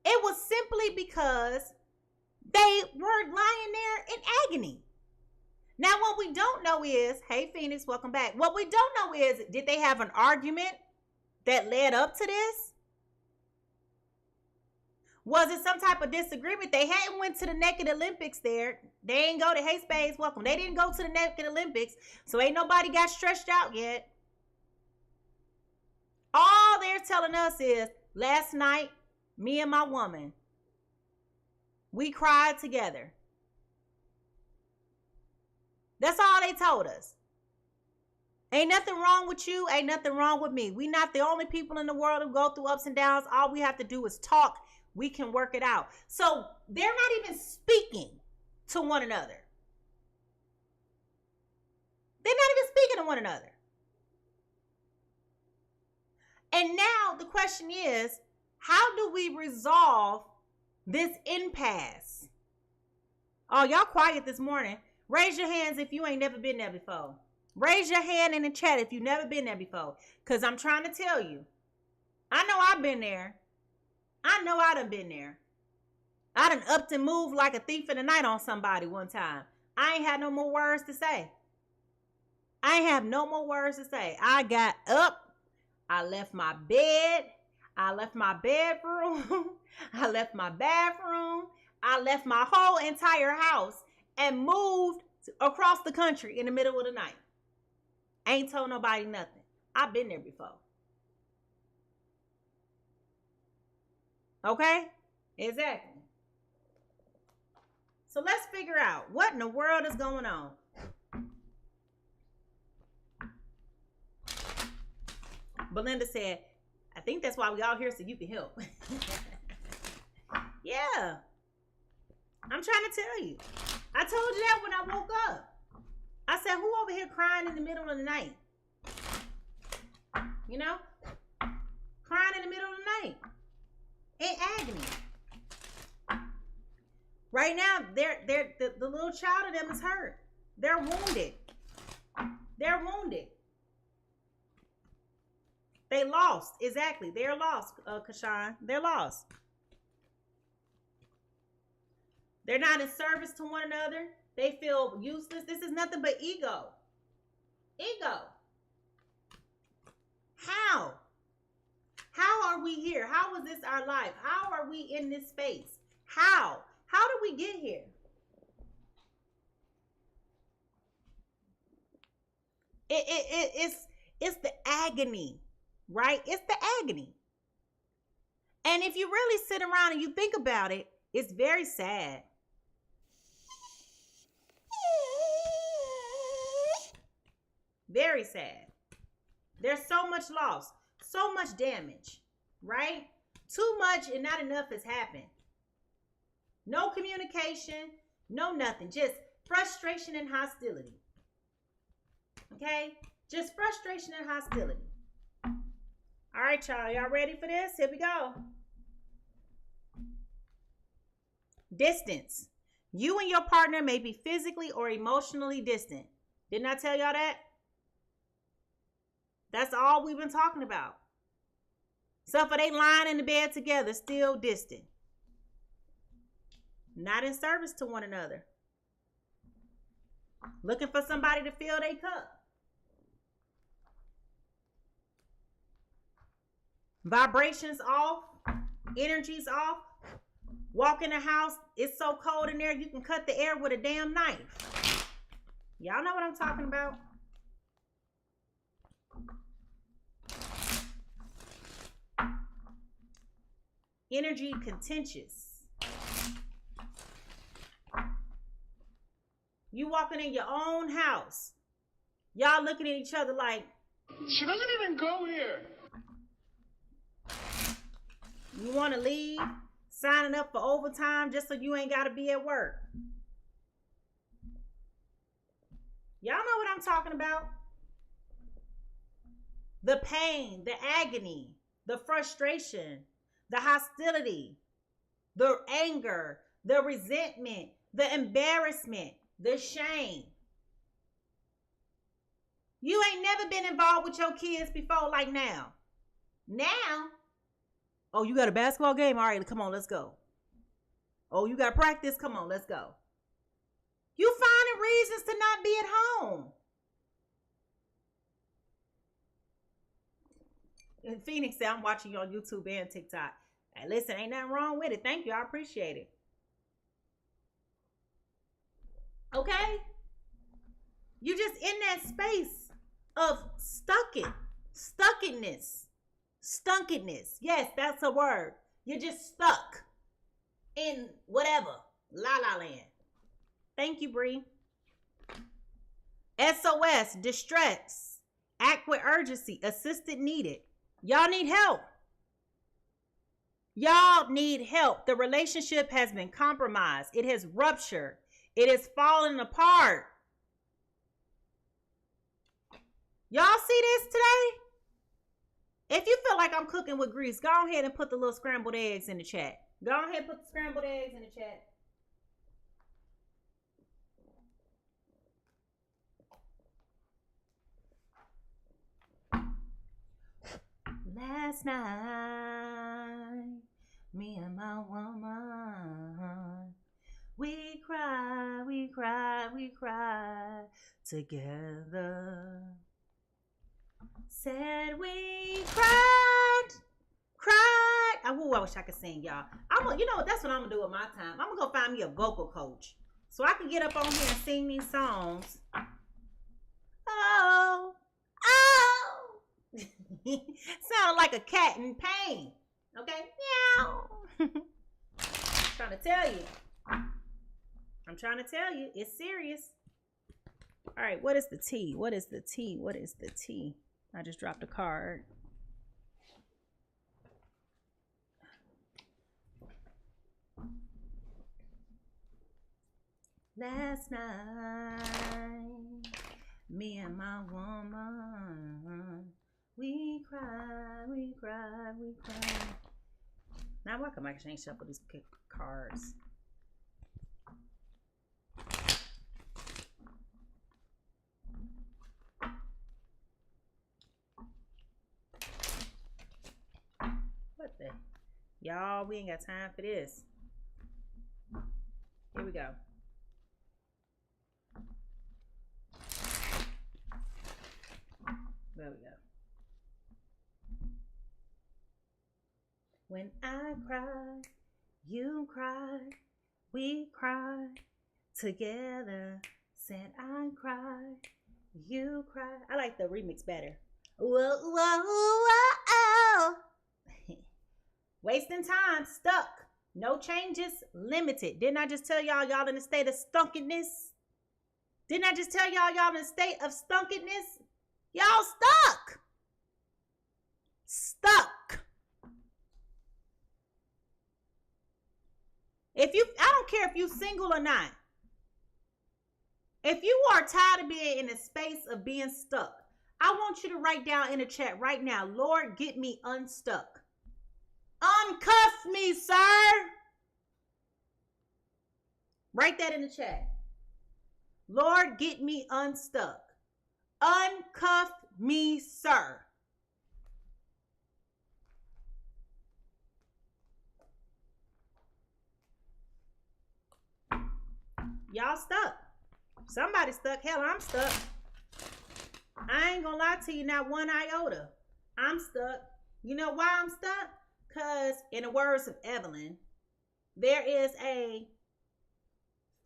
It was simply because they were lying there in agony. Now, what we don't know is, hey, Phoenix, welcome back. What we don't know is, did they have an argument that led up to this? Was it some type of disagreement? They hadn't went to the Naked Olympics there. They ain't go to, hey, Spades, welcome. They didn't go to the Naked Olympics, so ain't nobody got stretched out yet. All they're telling us is, last night, me and my woman, we cried together. That's all they told us. Ain't nothing wrong with you. Ain't nothing wrong with me. We not the only people in the world who go through ups and downs. All we have to do is talk. We can work it out. So they're not even speaking to one another. They're not even speaking to one another. And now the question is, how do we resolve this impasse? Oh, y'all quiet this morning. Raise your hands if you ain't never been there before. Raise your hand in the chat if you've never been there before. Because I'm trying to tell you. I know I've been there. I know I done been there. I done upped and moved like a thief in the night on somebody one time. I ain't had no more words to say. I ain't have no more words to say. I got up. I left my bed. I left my bedroom. I left my bathroom. I left my whole entire house and moved across the country in the middle of the night. I ain't told nobody nothing. I've been there before. Okay? Exactly. So let's figure out what in the world is going on. Belinda said, I think that's why we all here so you can help. Yeah. I'm trying to tell you. I told you that when I woke up. I said, who over here crying in the middle of the night? You know? Crying in the middle of the night. In agony. Right now, the little child of them is hurt. They're wounded. They're wounded. They lost. Exactly. They're lost, Kashan. They're lost. They're not in service to one another. They feel useless. This is nothing but ego. Ego. How? How are we here? How is this our life? How are we in this space? How? How did we get here? It's the agony, right? It's the agony. And if you really sit around and you think about it, it's very sad. Very sad. There's so much loss, so much damage, right? Too much and not enough has happened. No communication, no nothing. Just frustration and hostility. Okay? Just frustration and hostility. All right, y'all. Y'all ready for this? Here we go. Distance. You and your partner may be physically or emotionally distant. Didn't I tell y'all that? That's all we've been talking about. So for they lying in the bed together, still distant. Not in service to one another. Looking for somebody to fill their cup. Vibrations off. Energies off. Walk in the house. It's so cold in there, you can cut the air with a damn knife. Y'all know what I'm talking about. Energy contentious. You walking in your own house. Y'all looking at each other like, she doesn't even go here. You want to leave, signing up for overtime just so you ain't got to be at work. Y'all know what I'm talking about. The pain, the agony, the frustration, the hostility, the anger, the resentment, the embarrassment, the shame. You ain't never been involved with your kids before like now. Now, oh, you got a basketball game? All right, come on, let's go. Oh, you got practice? Come on, let's go. You finding reasons to not be at home. In Phoenix said, I'm watching you on YouTube and TikTok. Hey, listen, ain't nothing wrong with it. Thank you. I appreciate it. Okay? You just in that space of stuckedness. Yes, that's a word. You're just stuck in whatever. La la land. Thank you, Bree. SOS, distress. Act with urgency. Assisted needed. Y'all need help. Y'all need help. The relationship has been compromised. It has ruptured. It is falling apart. Y'all see this today? If you feel like I'm cooking with grease, go ahead and put the little scrambled eggs in the chat. Go ahead and put the scrambled eggs in the chat. Last night, me and my woman, we cried together. Said we cried. I wish I could sing, y'all. You know what? That's what I'm gonna do with my time. I'm gonna go find me a vocal coach so I can get up on here and sing these songs. Oh. Sounded like a cat in pain. Okay? Meow. I'm trying to tell you. It's serious. All right. What is the T? What is the T? I just dropped a card. Last night, me and my woman, we cried. Now I can actually shuffle these cards. What the? Y'all, we ain't got time for this. Here we go. There we go. When I cry, you cry, we cry together. Said I cry, you cry. I like the remix better. Whoa, whoa, whoa. Wasting time, stuck. No changes, limited. Didn't I just tell y'all in a state of stunkenness? Didn't I just tell y'all in a state of stunkenness? Y'all stuck. Stuck. I don't care if you single or not. If you are tired of being in a space of being stuck, I want you to write down in the chat right now, Lord, get me unstuck. Uncuff me, sir. Write that in the chat. Lord, get me unstuck. Uncuff me, sir. Y'all stuck. Somebody's stuck. Hell, I'm stuck. I ain't gonna lie to you, not one iota. I'm stuck. You know why I'm stuck? Because, in the words of Evelyn, there is a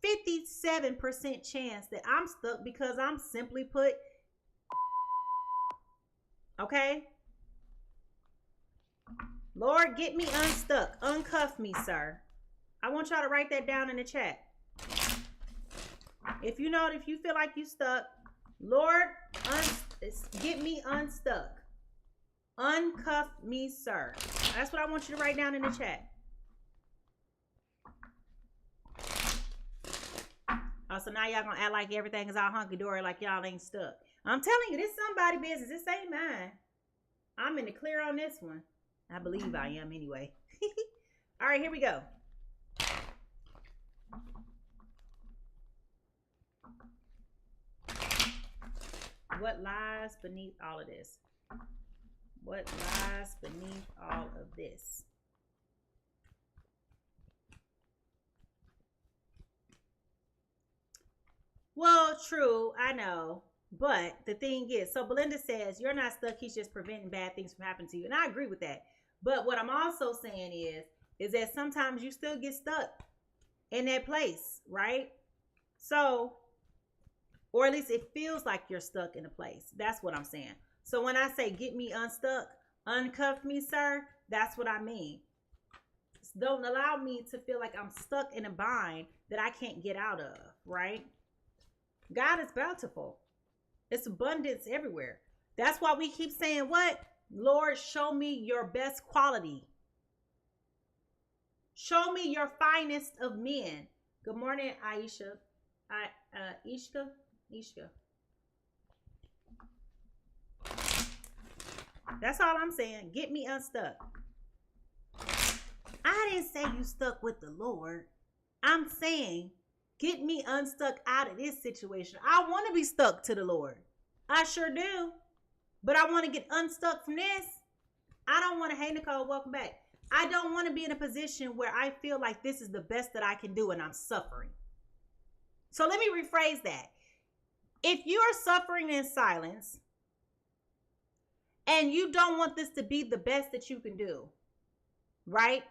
57% chance that I'm stuck because I'm simply put, okay? Lord, get me unstuck. Uncuff me, sir. I want y'all to write that down in the chat. If you feel like you stuck, Lord, get me unstuck. Uncuff me, sir. That's what I want you to write down in the chat. Oh, so now y'all gonna act like everything is all hunky-dory, like y'all ain't stuck. I'm telling you, this is somebody's business. This ain't mine. I'm in the clear on this one. I believe I am anyway. All right, here we go. What lies beneath all of this? What lies beneath all of this? Well, true, I know. But the thing is, so Belinda says, you're not stuck. He's just preventing bad things from happening to you. And I agree with that. But what I'm also saying is that sometimes you still get stuck in that place, right? So, or at least it feels like you're stuck in a place. That's what I'm saying. So when I say get me unstuck, uncuff me, sir, that's what I mean. Don't allow me to feel like I'm stuck in a bind that I can't get out of, right? God is bountiful. It's abundance everywhere. That's why we keep saying what? Lord, show me your best quality. Show me your finest of men. Good morning, Aisha. Ishka. That's all I'm saying. Get me unstuck. I didn't say you stuck with the Lord. I'm saying get me unstuck out of this situation. I want to be stuck to the Lord. I sure do. But I want to get unstuck from this. I don't want to, hey Nicole, welcome back. I don't want to be in a position where I feel like this is the best that I can do and I'm suffering. So let me rephrase that. If you are suffering in silence and you don't want this to be the best that you can do, right?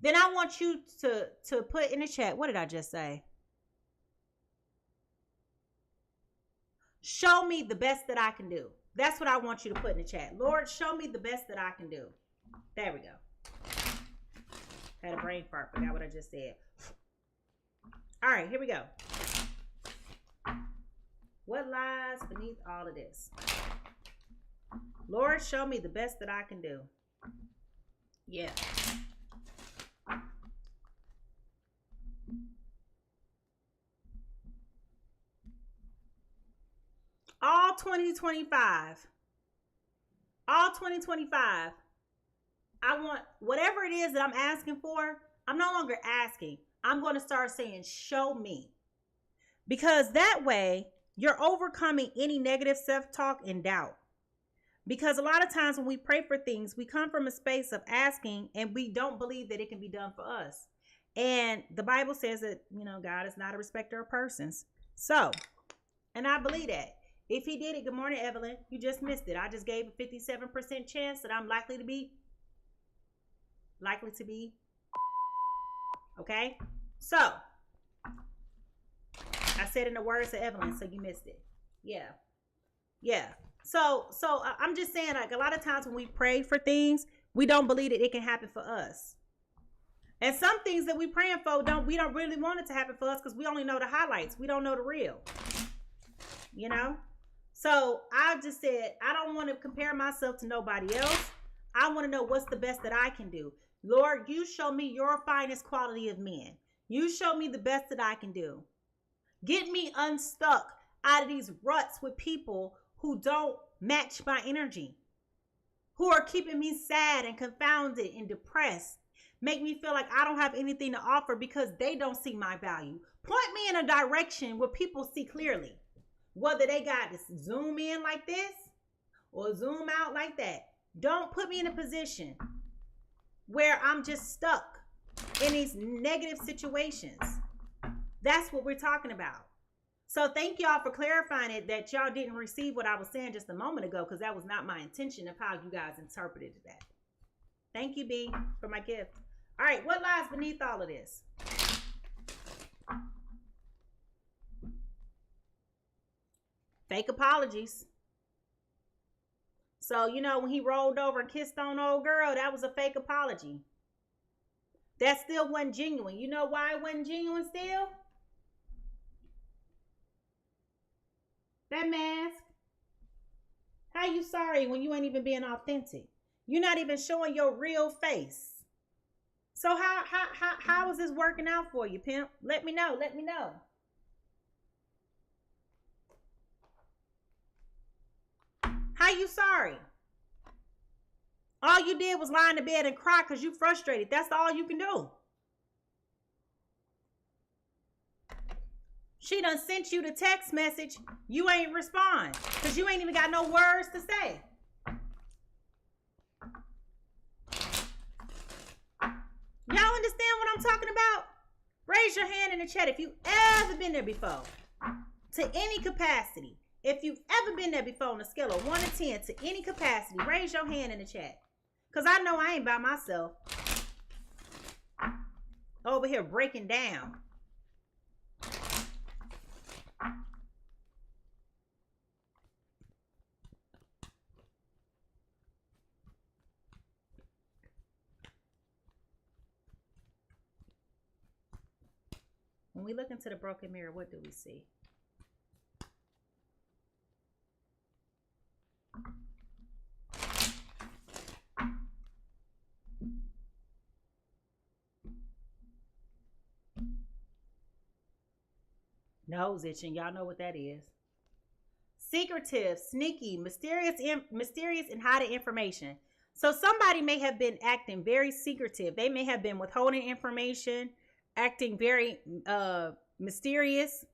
Then I want you to put in the chat, what did I just say? Show me the best that I can do. That's what I want you to put in the chat. Lord, show me the best that I can do. There we go. Had a brain fart. Forgot what I just said. All right, here we go. What lies beneath all of this? Lord, show me the best that I can do. Yeah. All 2025. All 2025. I want whatever it is that I'm asking for. I'm no longer asking. I'm going to start saying, show me. Because that way, you're overcoming any negative self-talk and doubt. Because a lot of times when we pray for things, we come from a space of asking and we don't believe that it can be done for us. And the Bible says that, God is not a respecter of persons. So, and I believe that. If he did it, good morning, Evelyn. You just missed it. I just gave a 57% chance that I'm likely to be. Okay? So, I said in the words of Evelyn, so you missed it. Yeah. So I'm just saying, like, a lot of times when we pray for things, we don't believe that it can happen for us. And some things that we praying for, we don't really want it to happen for us because we only know the highlights. We don't know the real. You know? So I just said, I don't want to compare myself to nobody else. I want to know what's the best that I can do. Lord, you show me your finest quality of men. You show me the best that I can do. Get me unstuck out of these ruts with people who don't match my energy, who are keeping me sad and confounded and depressed, make me feel like I don't have anything to offer because they don't see my value. Point me in a direction where people see clearly, whether they got to zoom in like this or zoom out like that. Don't put me in a position where I'm just stuck in these negative situations. That's what we're talking about. So thank y'all for clarifying it, that y'all didn't receive what I was saying just a moment ago, because that was not my intention of how you guys interpreted that. Thank you, B, for my gift. All right, what lies beneath all of this? Fake apologies. So, you know, when he rolled over and kissed on old girl, that was a fake apology. That still wasn't genuine. You know why it wasn't genuine still? That mask. How you sorry when you ain't even being authentic? You're not even showing your real face. So how is this working out for you, pimp? Let me know. Let me know. How you sorry? All you did was lie in the bed and cry because you frustrated. That's all you can do. She done sent you the text message. You ain't respond because you ain't even got no words to say. Y'all understand what I'm talking about? Raise your hand in the chat if you've ever been there before. To any capacity. If you've ever been there before on a scale of 1 to 10, to any capacity, raise your hand in the chat. Because I know I ain't by myself. Over here breaking down. When we look into the broken mirror, what do we see? Nose itching. Y'all know what that is. Secretive, sneaky, mysterious, and hiding information. So somebody may have been acting very secretive. They may have been withholding information, acting very mysterious.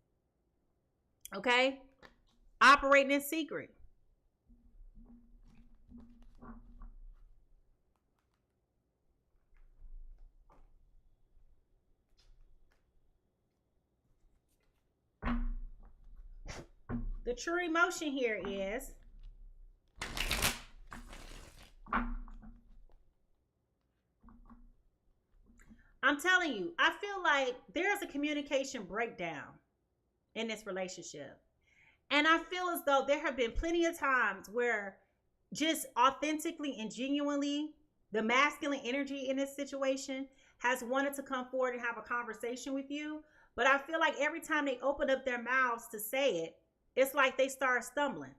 Okay? Operating in secret. The true emotion here is I'm telling you, I feel like there's a communication breakdown in this relationship. And I feel as though there have been plenty of times where just authentically and genuinely the masculine energy in this situation has wanted to come forward and have a conversation with you. But I feel like every time they open up their mouths to say it, it's like they start stumbling.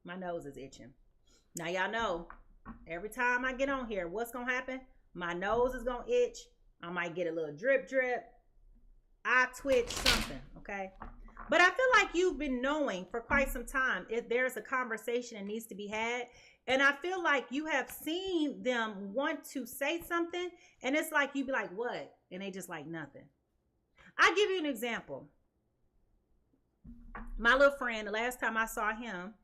My nose is itching. Now y'all know, every time I get on here, what's going to happen? My nose is going to itch. I might get a little drip. I twitch, something, okay? But I feel like you've been knowing for quite some time if there's a conversation that needs to be had. And I feel like you have seen them want to say something. And it's like you be like, what? And they just like nothing. I'll give you an example. My little friend, the last time I saw him,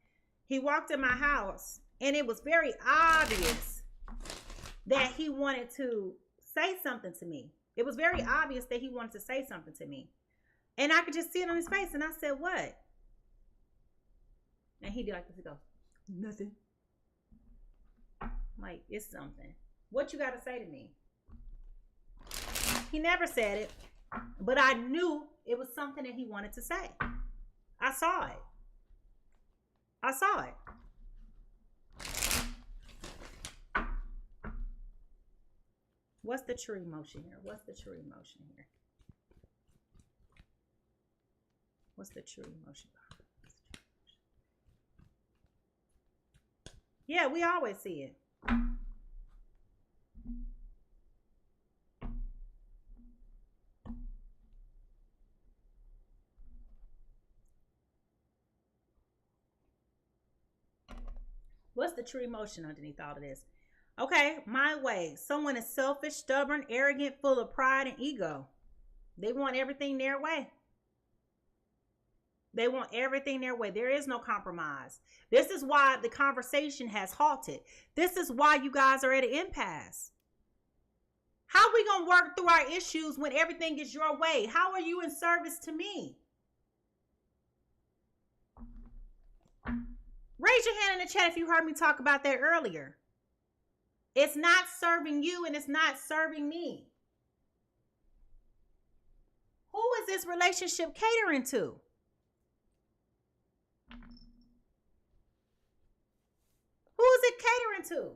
he walked in my house and it was very obvious that he wanted to say something to me. It was very obvious that he wanted to say something to me. And I could just see it on his face. And I said, what? And he did like this. He goes, nothing. I'm like, it's something. What you got to say to me? He never said it, but I knew it was something that he wanted to say. I saw it. I saw it. What's the true emotion here? What's the true emotion here? What's the true emotion? Yeah, we always see it. What's the true emotion underneath all of this? Okay, my way. Someone is selfish, stubborn, arrogant, full of pride and ego. They want everything their way. They want everything their way. There is no compromise. This is why the conversation has halted. This is why you guys are at an impasse. How are we going to work through our issues when everything is your way? How are you in service to me? Raise your hand in the chat if you heard me talk about that earlier. It's not serving you and it's not serving me. Who is this relationship catering to? Who is it catering to?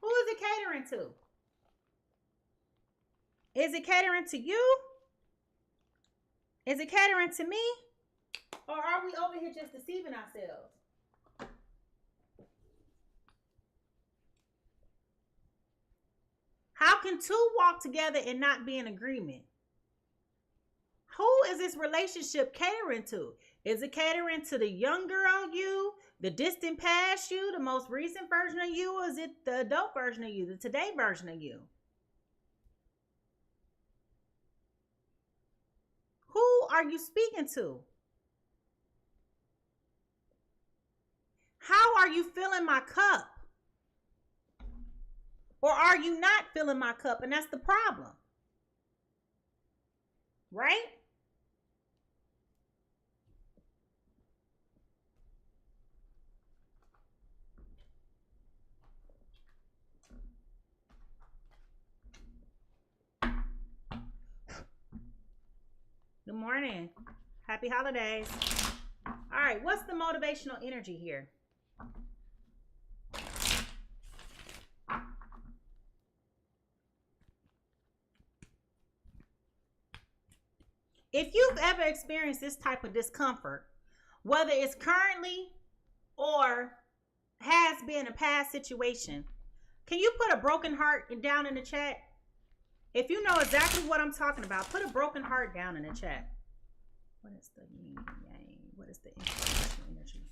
Who is it catering to? Is it catering to you? Is it catering to me? Or are we over here just deceiving ourselves? How can two walk together and not be in agreement? Who is this relationship catering to? Is it catering to the young girl you, the distant past you, the most recent version of you, or is it the adult version of you, the today version of you? Who are you speaking to? How are you filling my cup? Or are you not filling my cup? And that's the problem. Right? Good morning. Happy holidays. All right, what's the motivational energy here? If you've ever experienced this type of discomfort, whether it's currently or has been a past situation, can you put a broken heart down in the chat? If you know exactly what I'm talking about, put a broken heart down in the chat. What is the yin yang? What is the energy?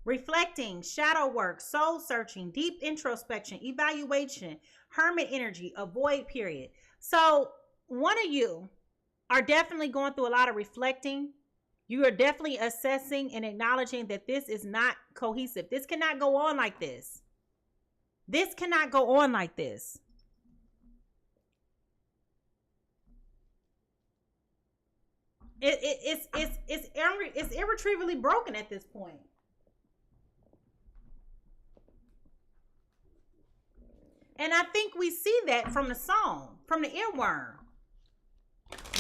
Reflecting, shadow work, soul searching, deep introspection, evaluation, hermit energy, avoid period. So one of you are definitely going through a lot of reflecting. You are definitely assessing and acknowledging that this is not cohesive. This cannot go on like this. This cannot go on like this. It's irretrievably broken at this point. And I think we see that from the song, from the earworm,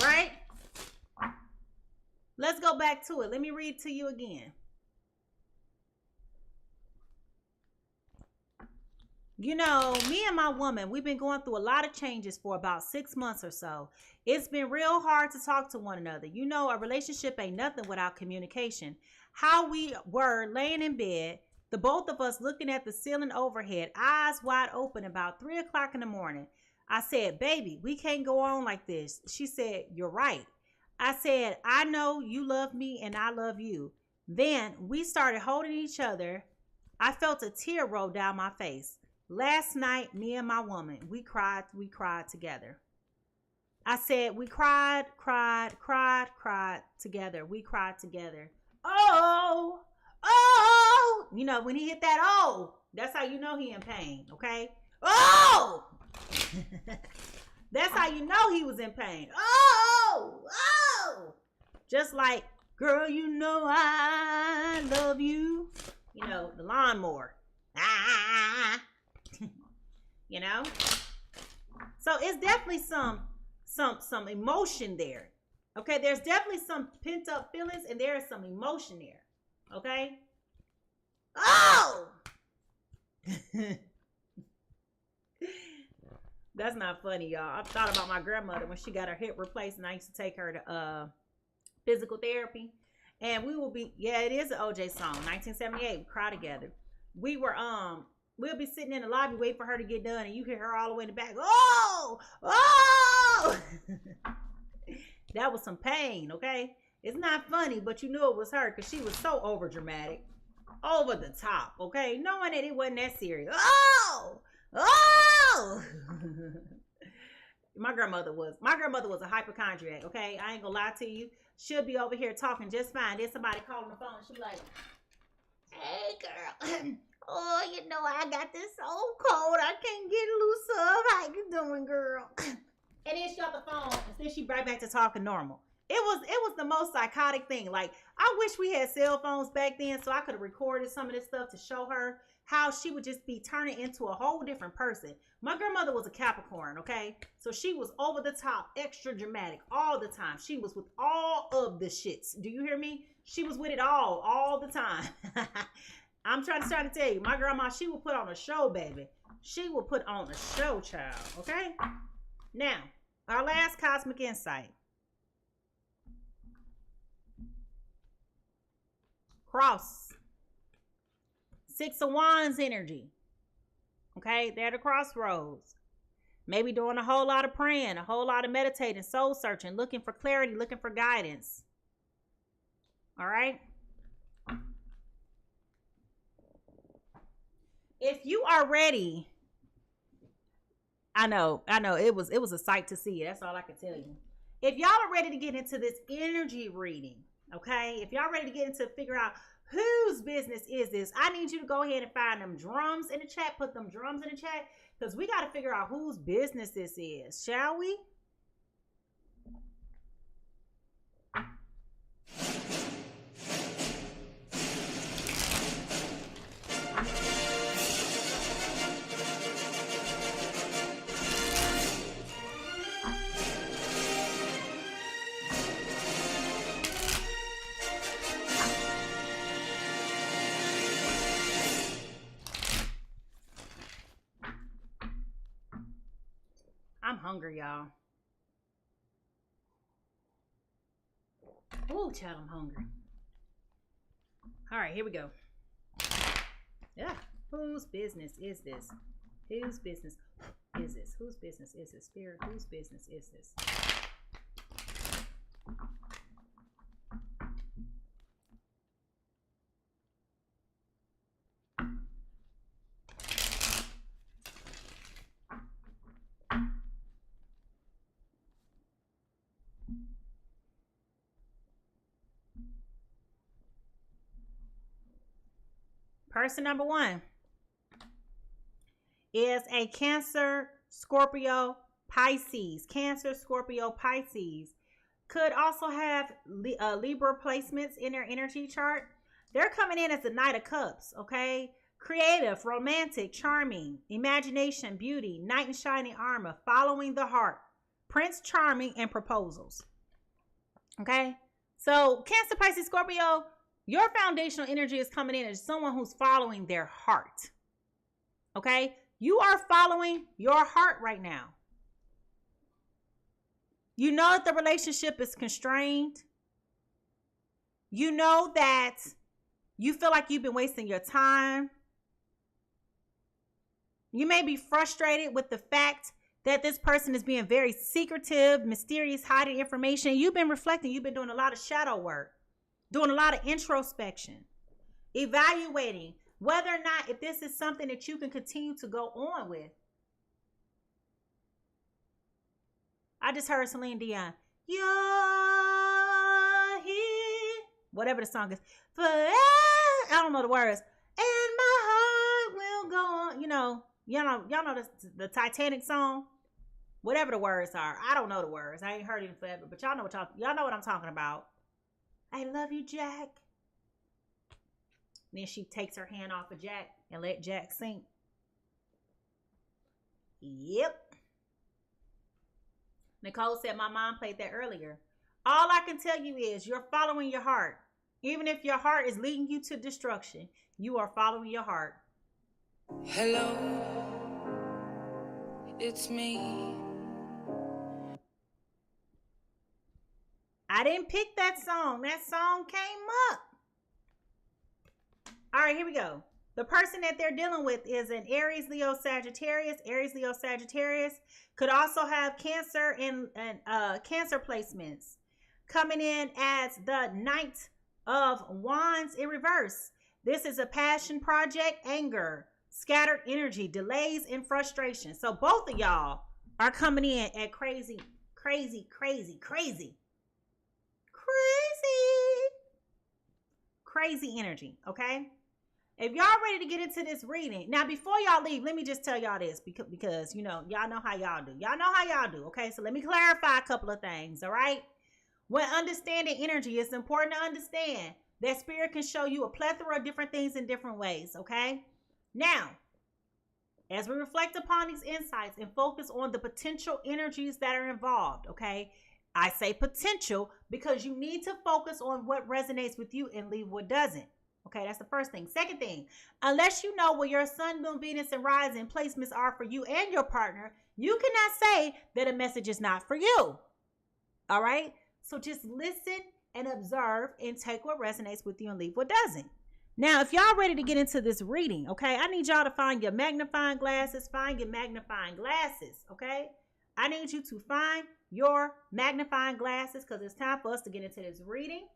right? Let's go back to it. Let me read to you again. You know, me and my woman, we've been going through a lot of changes for about 6 months or so. It's been real hard to talk to one another. You know, a relationship ain't nothing without communication. How we were laying in bed, the both of us looking at the ceiling overhead, eyes wide open, about 3 o'clock in the morning. I said, baby, we can't go on like this. She said, you're right. I said, I know you love me and I love you. Then we started holding each other. I felt a tear roll down my face. Last night, me and my woman, we cried together. I said, we cried together. We cried together. Oh, oh. You know, when he hit that oh, that's how you know he in pain, okay? Oh! That's how you know he was in pain. Oh, oh. Just like, girl, you know I love you. You know, the lawnmower. Ah. You know? So it's definitely some emotion there. Okay, there's definitely some pent up feelings and there is some emotion there. Okay? Oh! That's not funny, y'all. I thought about my grandmother when she got her hip replaced and I used to take her to physical therapy. And we will be, yeah, it is an OJ song, 1978. We cry together. We were, we'll be sitting in the lobby waiting for her to get done and you hear her all the way in the back. Oh! Oh! That was some pain, okay? It's not funny, but you knew it was her because she was so over dramatic. Over the top, okay? Knowing that it wasn't that serious. Oh! Oh! My grandmother was a hypochondriac, okay? I ain't gonna lie to you. She'll be over here talking just fine. Then somebody calling the phone. She'll be like, hey, girl. Oh, you know, I got this so cold. I can't get loose up. How you doing, girl? And then she got the phone. And then she right back to talking normal. It was the most psychotic thing. Like, I wish we had cell phones back then so I could have recorded some of this stuff to show her how she would just be turning into a whole different person. My grandmother was a Capricorn, okay? So she was over the top, extra dramatic all the time. She was with all of the shits. Do you hear me? She was with it all the time. I'm trying to tell you, my grandma, she would put on a show, baby. She would put on a show, child, okay? Now, our last cosmic insight. Cross. Six of Wands energy. Okay, they're at a crossroads. Maybe doing a whole lot of praying, a whole lot of meditating, soul searching, looking for clarity, looking for guidance. All right? If you are ready, I know, it was a sight to see. That's all I can tell you. If y'all are ready to get into this energy reading, okay? If y'all ready to get into figure out whose business is this, I need you to go ahead and find them drums in the chat. Put them drums in the chat because we got to figure out whose business this is, shall we? I'm hungry, y'all. Ooh, child, I'm hungry. All right, here we go. Yeah. Whose business is this? Whose business is this? Whose business is this? Spirit, whose business is this? Person number one is a Cancer, Scorpio, Pisces. Cancer, Scorpio, Pisces. Could also have Libra placements in their energy chart. They're coming in as the Knight of Cups, okay? Creative, romantic, charming, imagination, beauty, knight in shining armor, following the heart, Prince Charming, and proposals. Okay? So, Cancer, Pisces, Scorpio, your foundational energy is coming in as someone who's following their heart. Okay? You are following your heart right now. You know that the relationship is constrained. You know that you feel like you've been wasting your time. You may be frustrated with the fact that this person is being very secretive, mysterious, hiding information. You've been reflecting. You've been doing a lot of shadow work. doing a lot of introspection, evaluating whether or not if this is something that you can continue to go on with. I just heard Celine Dion, you're here, whatever the song is, forever. I don't know the words. And my heart will go on. Y'all know the Titanic song. Whatever the words are, I don't know the words. I ain't heard it in forever, but y'all know what I'm talking about. I love you, Jack. Then she takes her hand off of Jack and let Jack sink. Yep. Nicole said my mom played that earlier. All I can tell you is you're following your heart. Even if your heart is leading you to destruction, you are following your heart. Hello, it's me. I didn't pick that song. That song came up. All right, here we go. The person that they're dealing with is an Aries, Leo, Sagittarius. Aries, Leo, Sagittarius could also have Cancer and Cancer placements. Coming in as the Knight of Wands in reverse. This is a passion project, anger, scattered energy, delays, and frustration. So both of y'all are coming in at crazy energy, okay? If y'all ready to get into this reading, now before y'all leave, let me just tell y'all this because y'all know how y'all do. Y'all know how y'all do, okay? So let me clarify a couple of things, all right? When understanding energy, it's important to understand that spirit can show you a plethora of different things in different ways, okay? Now, as we reflect upon these insights and focus on the potential energies that are involved, okay? I say potential because you need to focus on what resonates with you and leave what doesn't. Okay, that's the first thing. Second thing, unless you know where your sun, moon, Venus, and rising placements are for you and your partner, you cannot say that a message is not for you. All right? So just listen and observe and take what resonates with you and leave what doesn't. Now, if y'all ready to get into this reading, okay, I need y'all to find your magnifying glasses. Find your magnifying glasses, okay? I need you to find your magnifying glasses because it's time for us to get into this reading,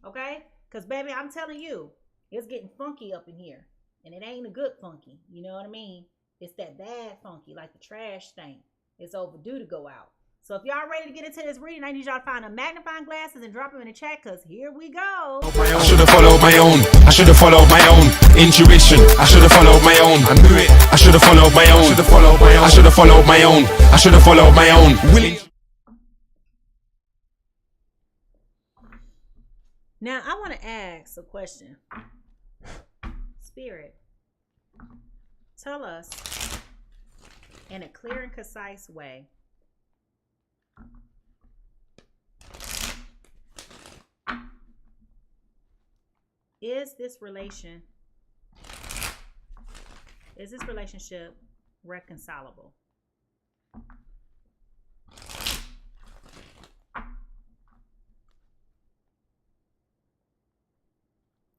okay? Because, baby, I'm telling you, it's getting funky up in here. And it ain't a good funky. You know what I mean? It's that bad funky, like the trash thing. It's overdue to go out. So if y'all ready to get into this reading, I need y'all to find a magnifying glasses and drop them in the chat because here we go. I should have followed my own. I should have followed my own intuition. I should have followed my own. I knew it. I should have followed my own. I should have followed my own. I should have followed my own. I should have followed my own. Willing. Now I want to ask a question. Spirit, tell us in a clear and concise way, is this relationship reconcilable?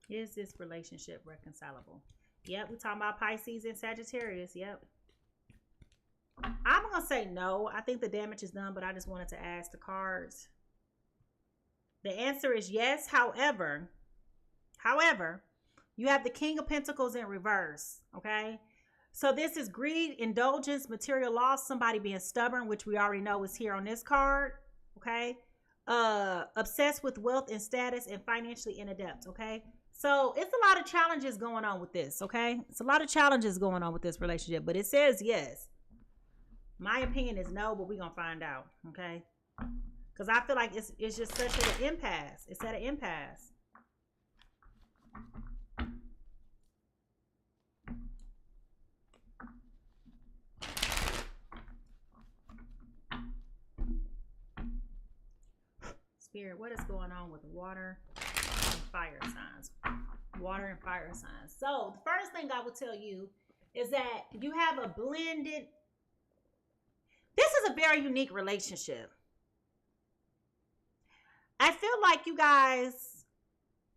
Is this relationship reconcilable? Yep, we're talking about Pisces and Sagittarius. Yep. I'm going to say no. I think the damage is done, but I just wanted to ask the cards. The answer is yes. However, you have the King of Pentacles in reverse, okay? So this is greed, indulgence, material loss, somebody being stubborn, which we already know is here on this card, okay? Obsessed with wealth and status and financially inadept, okay? So it's a lot of challenges going on with this, okay? It's a lot of challenges going on with this relationship, but it says yes. My opinion is no, but we're going to find out, okay? Because I feel like it's just such an impasse. It's at an impasse. Spirit, what is going on with water and fire signs? Water and fire signs. So the first thing I will tell you is that you have a blended. This is a very unique relationship. I feel like you guys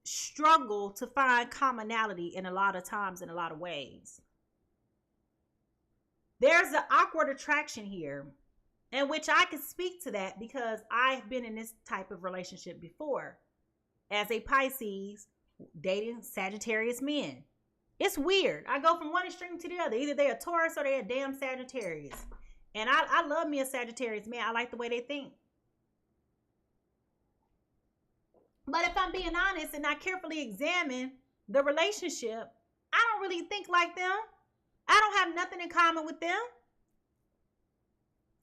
struggle to find commonality in a lot of times in a lot of ways. There's an awkward attraction here, in which I can speak to that because I've been in this type of relationship before. as a Pisces dating Sagittarius men. It's weird. I go from one extreme to the other. Either they're a Taurus or they're a damn Sagittarius. And I love me a Sagittarius man. I like the way they think. But if I'm being honest and I carefully examine the relationship, I don't really think like them. I don't have nothing in common with them.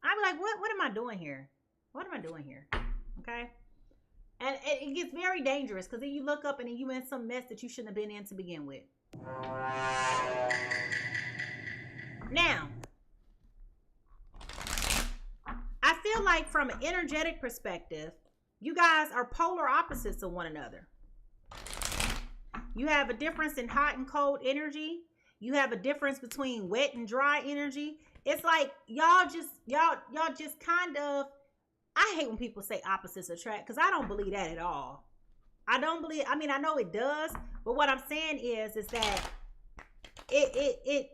I'm like, what am I doing here? What am I doing here? Okay. And it gets very dangerous because then you look up and then you in some mess that you shouldn't have been in to begin with. Now, I feel like from an energetic perspective, you guys are polar opposites of one another. You have a difference in hot and cold energy. You have a difference between wet and dry energy. It's like y'all just kind of, I hate when people say opposites attract because I don't believe that at all. I know it does, but what I'm saying is that it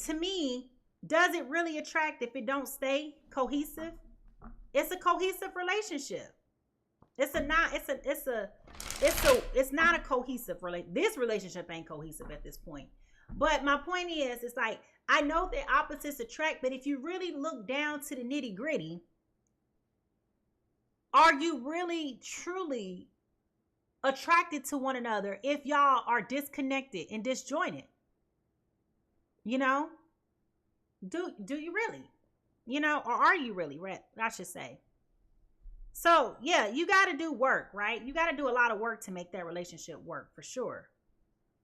to me, does it really attract if it don't stay cohesive? It's a cohesive relationship. It's not a cohesive relationship. This relationship ain't cohesive at this point. But my point is, it's like, I know that opposites attract, but if you really look down to the nitty gritty, are you really truly attracted to one another if y'all are disconnected and disjointed? You know, do you really, you know, or are you really, I should say. So yeah, you got to do work, right? You got to do a lot of work to make that relationship work for sure.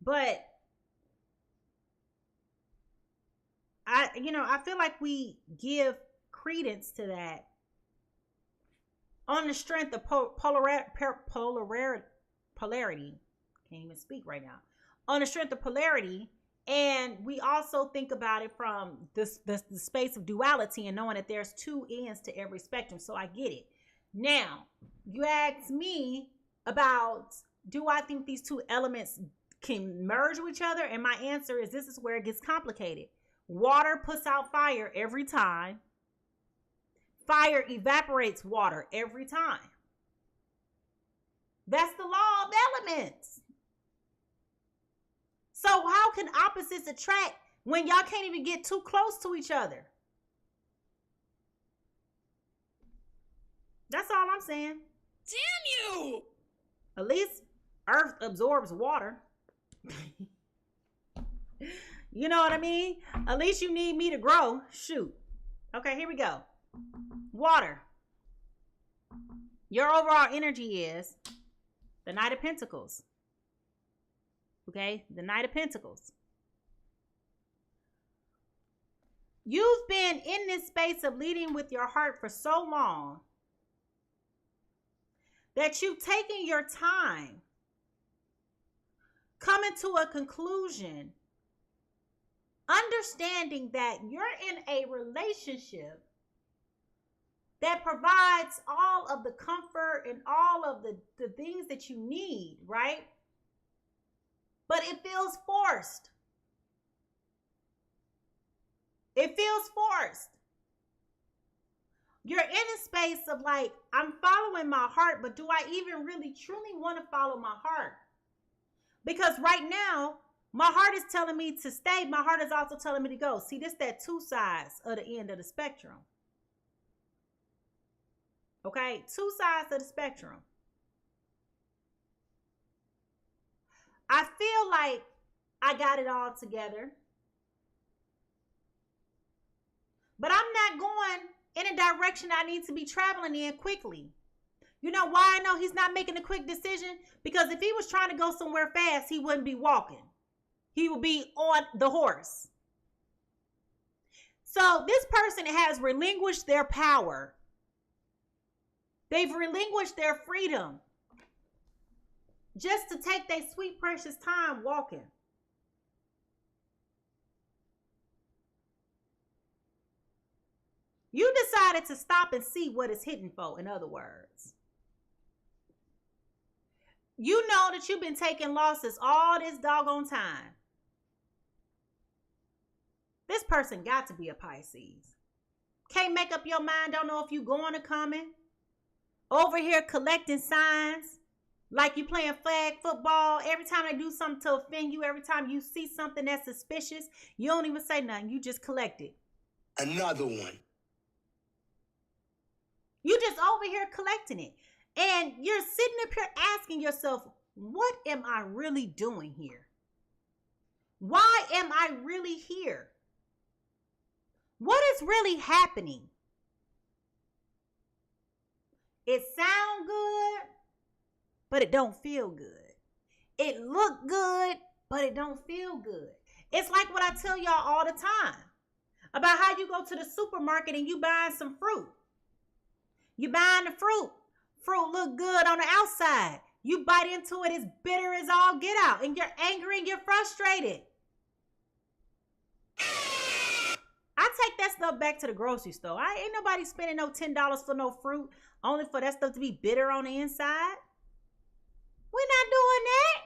But I feel like we give credence to that on the strength of polarity. Can't even speak right now. On the strength of polarity. And we also think about it from the space of duality and knowing that there's two ends to every spectrum. So I get it. Now, you asked me about, do I think these two elements can merge with each other? And my answer is, this is where it gets complicated. Water puts out fire every time. Fire evaporates water every time. That's the law of elements. So how can opposites attract when y'all can't even get too close to each other? That's all I'm saying. Damn you! At least Earth absorbs water. You know what I mean? At least you need me to grow. Shoot. Okay, here we go. Water. Your overall energy is the Knight of Pentacles. Okay, the Knight of Pentacles. You've been in this space of leading with your heart for so long that you've taken your time coming to a conclusion, understanding that you're in a relationship that provides all of the comfort and all of the things that you need, right? But it feels forced. It feels forced. You're in a space of like, I'm following my heart, but do I even really truly want to follow my heart? Because right now, my heart is telling me to stay. My heart is also telling me to go. See, this that two sides of the end of the spectrum. Okay, two sides of the spectrum. I feel like I got it all together. But I'm not going in a direction I need to be traveling in quickly. You know why I know he's not making a quick decision? Because if he was trying to go somewhere fast, he wouldn't be walking. He would be on the horse. So this person has relinquished their power. They've relinquished their freedom just to take their sweet, precious time walking. You decided to stop and see what it's hitting for, in other words. You know that you've been taking losses all this doggone time. This person got to be a Pisces. Can't make up your mind, don't know if you going or coming. Over here collecting signs. Like you playing flag football. Every time they do something to offend you, every time you see something that's suspicious, you don't even say nothing. You just collect it. Another one. You just over here collecting it. And you're sitting up here asking yourself, what am I really doing here? Why am I really here? What is really happening? It sounds good, but it don't feel good. It look good, but it don't feel good. It's like what I tell y'all all the time about how you go to the supermarket and you buying some fruit. You buying the fruit. Fruit look good on the outside. You bite into it, it's bitter as all get out, and you're angry and you're frustrated. I take that stuff back to the grocery store. Ain't nobody spending no $10 for no fruit, only for that stuff to be bitter on the inside. We're not doing that.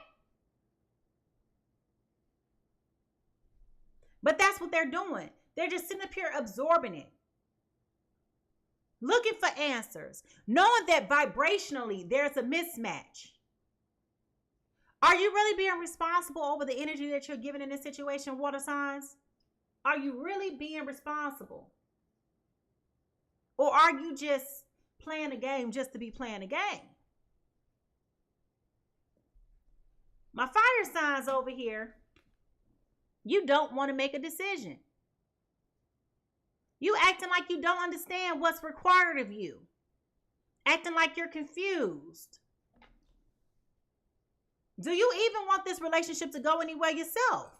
But that's what they're doing. They're just sitting up here absorbing it. Looking for answers, knowing that vibrationally there's a mismatch. Are you really being responsible over the energy that you're giving in this situation, water signs? Are you really being responsible? Or are you just playing a game just to be playing a game? My fire signs over here, you don't want to make a decision. You acting like you don't understand what's required of you. Acting like you're confused. Do you even want this relationship to go anywhere yourself?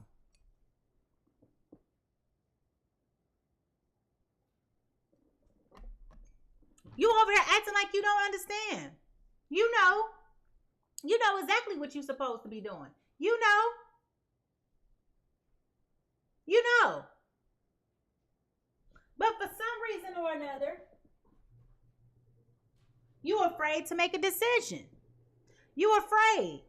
You over here acting like you don't understand. You know exactly what you're supposed to be doing. You know. But for some reason or another, you're afraid to make a decision. You're afraid.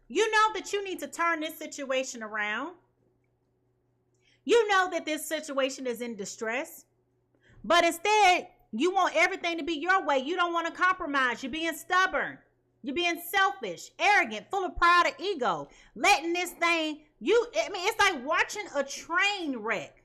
You know that you need to turn this situation around. You know that this situation is in distress. But instead, you want everything to be your way. You don't want to compromise. You're being stubborn. You're being selfish, arrogant, full of pride and ego. Letting this thing, it's like watching a train wreck.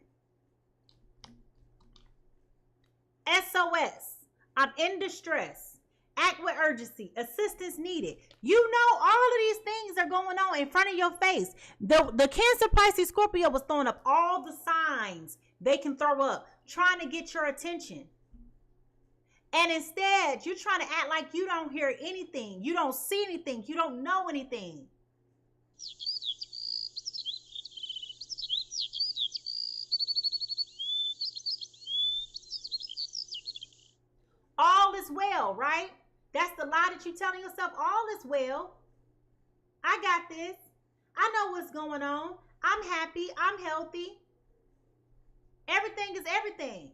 SOS. I'm in distress. Act with urgency. Assistance needed. You know all of these things are going on in front of your face. The Cancer, Pisces, Scorpio was throwing up all the signs they can throw up, trying to get your attention. And instead, you're trying to act like you don't hear anything. You don't see anything. You don't know anything. All is well, right? That's the lie that you're telling yourself. All is well. I got this. I know what's going on. I'm happy. I'm healthy. Everything is everything.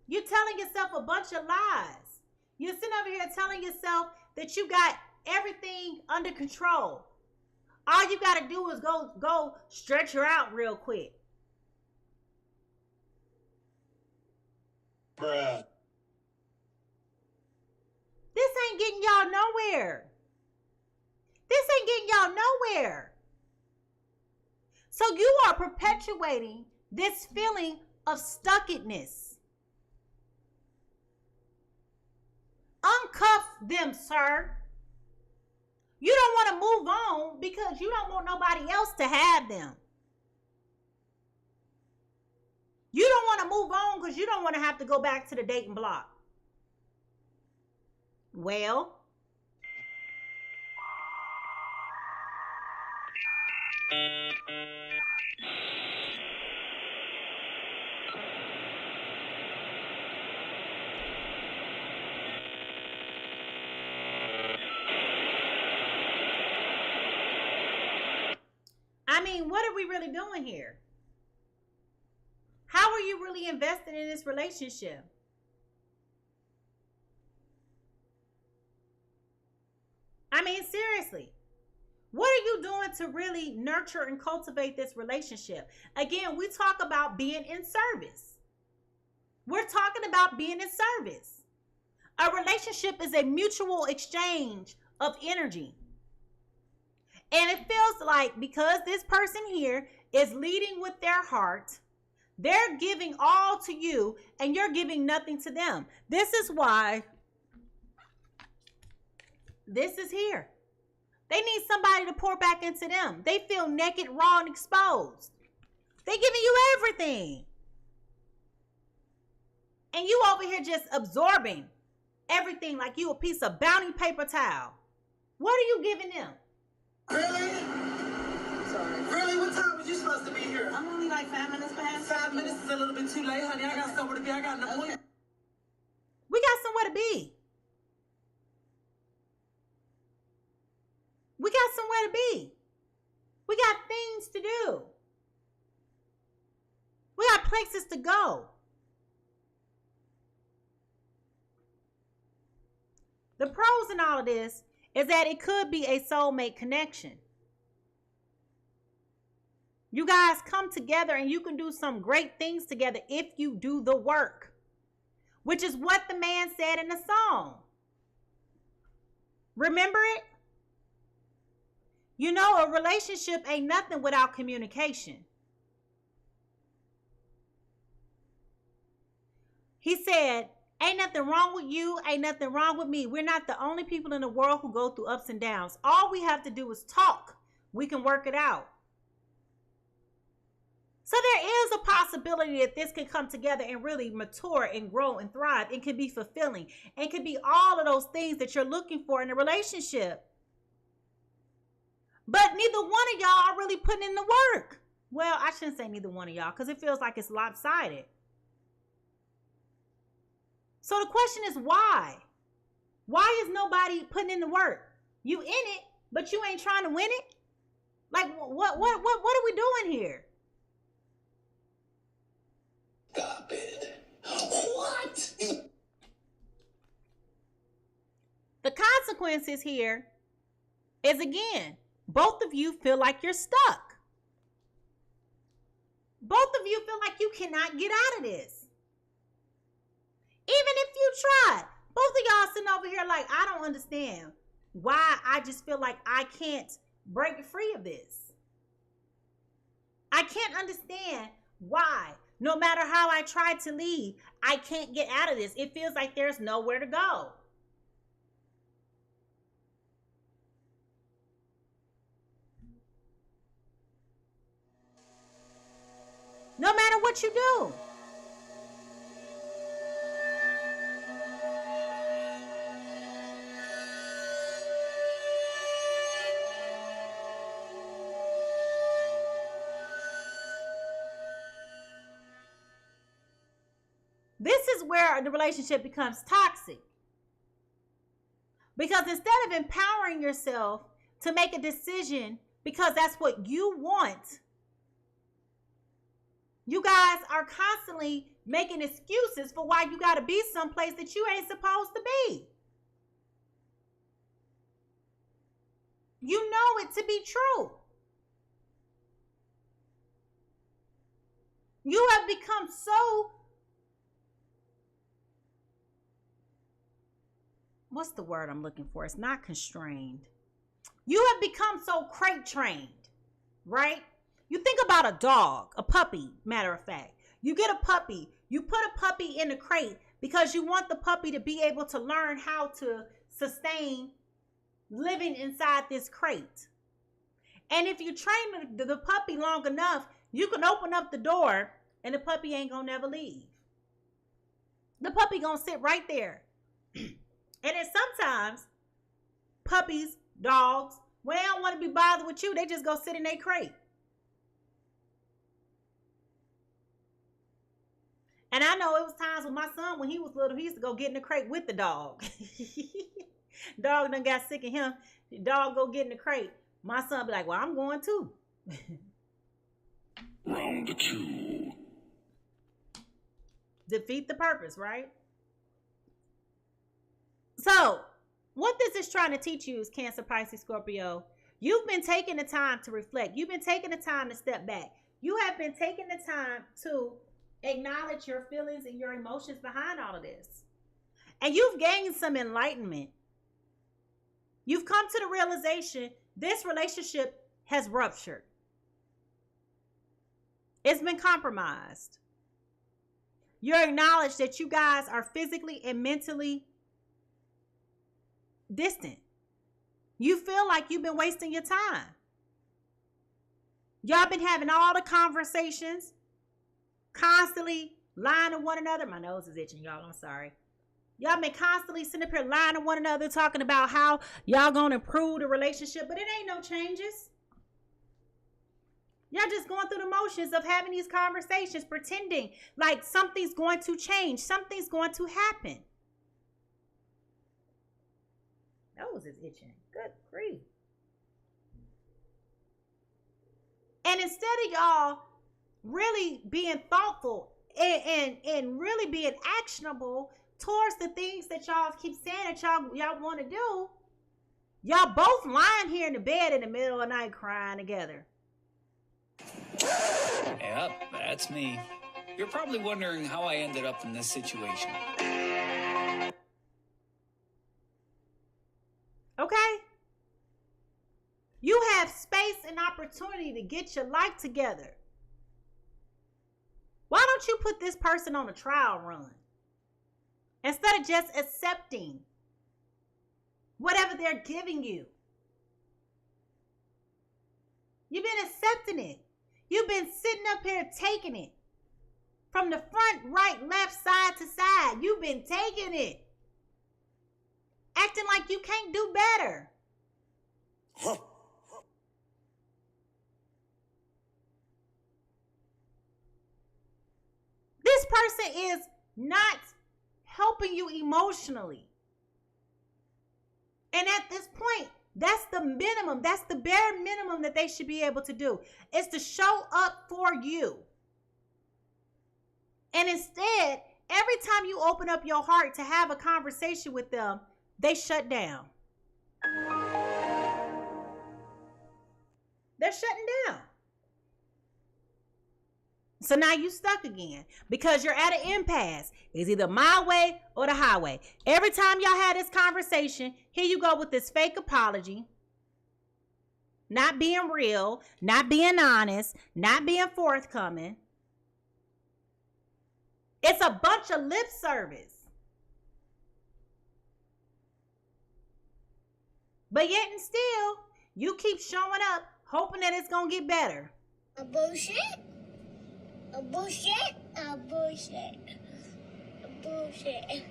You're telling yourself a bunch of lies. You're sitting over here telling yourself that you got everything under control. All you got to do is go stretch her out real quick. Bruh. This ain't getting y'all nowhere. This ain't getting y'all nowhere. So you are perpetuating this feeling of stuckedness. Uncuff them, sir. You don't want to move on because you don't want nobody else to have them. You don't want to move on because you don't want to have to go back to the dating block. Well, what are we really doing here? How are you really invested in this relationship? Seriously, what are you doing to really nurture and cultivate this relationship? Again, we talk about being in service. We're talking about being in service. A relationship is a mutual exchange of energy. And it feels like because this person here is leading with their heart, they're giving all to you and you're giving nothing to them. This is why this is here. They need somebody to pour back into them. They feel naked, raw, and exposed. They're giving you everything. And you over here just absorbing everything like you a piece of bounty paper towel. What are you giving them? Really? Sorry. Really? What time was you supposed to be here? I'm only like 5 minutes past. 5 minutes is a little bit too late, honey. I got somewhere to be. I got an appointment. We got somewhere to be. We got somewhere to be. We got things to do. We got places to go. The pros in all of this is that it could be a soulmate connection. You guys come together and you can do some great things together if you do the work, which is what the man said in the song. Remember it? You know, a relationship ain't nothing without communication. He said, ain't nothing wrong with you, ain't nothing wrong with me. We're not the only people in the world who go through ups and downs. All we have to do is talk. We can work it out. So there is a possibility that this can come together and really mature and grow and thrive. It can be fulfilling. It can be all of those things that you're looking for in a relationship. But neither one of y'all are really putting in the work. Well, I shouldn't say neither one of y'all because it feels like it's lopsided. So the question is why? Why is nobody putting in the work? You in it, but you ain't trying to win it? Like what are we doing here? Stop it. What? The consequences here is, again, both of you feel like you're stuck. Both of you feel like you cannot get out of this. Even if you try. Both of y'all sitting over here like, I don't understand why I just feel like I can't break free of this. I can't understand why, no matter how I try to leave, I can't get out of this. It feels like there's nowhere to go. No matter what you do. This is where the relationship becomes toxic. Because instead of empowering yourself to make a decision because that's what you want, you guys are constantly making excuses for why you got to be someplace that you ain't supposed to be. You know it to be true. You have become so, what's the word I'm looking for? It's not constrained. You have become so crate trained, right? You think about a dog, a puppy, matter of fact. You get a puppy, you put a puppy in a crate because you want the puppy to be able to learn how to sustain living inside this crate. And if you train the puppy long enough, you can open up the door and the puppy ain't gonna never leave. The puppy gonna sit right there. And then sometimes puppies, dogs, when they don't want to be bothered with you, they just go sit in their crate. And I know it was times with my son when he was little, he used to go get in the crate with the dog. Dog done got sick of him. The dog go get in the crate. My son be like, well, I'm going too. Round 2. Defeat the purpose, right? So, what this is trying to teach you is Cancer, Pisces, Scorpio. You've been taking the time to reflect. You've been taking the time to step back. You have been taking the time to acknowledge your feelings and your emotions behind all of this. And you've gained some enlightenment. You've come to the realization this relationship has ruptured. It's been compromised. You acknowledge that you guys are physically and mentally distant. You feel like you've been wasting your time. Y'all been having all the conversations, constantly lying to one another. My nose is itching, y'all. I'm sorry. Y'all been constantly sitting up here lying to one another, talking about how y'all gonna improve the relationship, but it ain't no changes. Y'all just going through the motions of having these conversations, pretending like something's going to change, something's going to happen. Nose is itching. Good grief. And instead of y'all really being thoughtful and really being actionable towards the things that y'all keep saying that y'all want to do, y'all both lying here in the bed in the middle of the night crying together. Yep, that's me. You're probably wondering how I ended up in this situation. Okay? You have space and opportunity to get your life together. Why don't you put this person on a trial run? Instead of just accepting whatever they're giving you. You've been accepting it. You've been sitting up here taking it. From the front, right, left, side to side. You've been taking it. Acting like you can't do better. This person is not helping you emotionally. And at this point, that's the minimum. That's the bare minimum that they should be able to do. Is to show up for you. And instead, every time you open up your heart to have a conversation with them, they shut down. They're shutting down. So now you stuck again because you're at an impasse. It's either my way or the highway. Every time y'all had this conversation, here you go with this fake apology. Not being real, not being honest, not being forthcoming. It's a bunch of lip service. But yet and still, you keep showing up hoping that it's going to get better. A bullshit? A bullshit? A bullshit. A bullshit.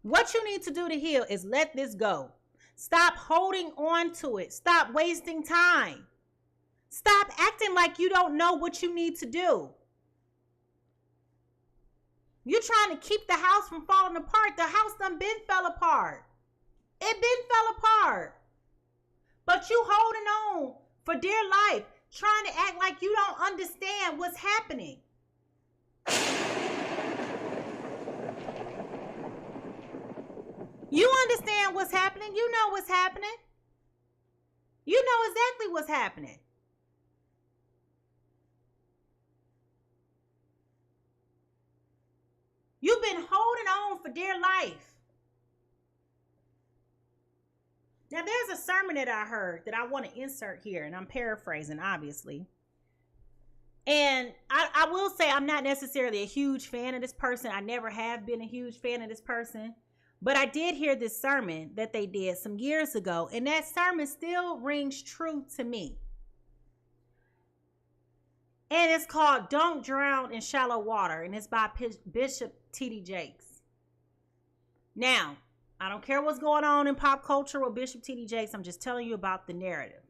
What you need to do to heal is let this go. Stop holding on to it. Stop wasting time. Stop acting like you don't know what you need to do. You're trying to keep the house from falling apart. The house done been fell apart. It been fell apart. But you holding on for dear life, trying to act like you don't understand what's happening. You understand what's happening. You know what's happening. You know exactly what's happening. You've been holding on for dear life. Now, there's a sermon that I heard that I want to insert here, and I'm paraphrasing, obviously. And I will say I'm not necessarily a huge fan of this person. I never have been a huge fan of this person. But I did hear this sermon that they did some years ago, and that sermon still rings true to me. And it's called Don't Drown in Shallow Water, and it's by Bishop T.D. Jakes. Now, I don't care what's going on in pop culture with Bishop T.D. Jakes. I'm just telling you about the narrative.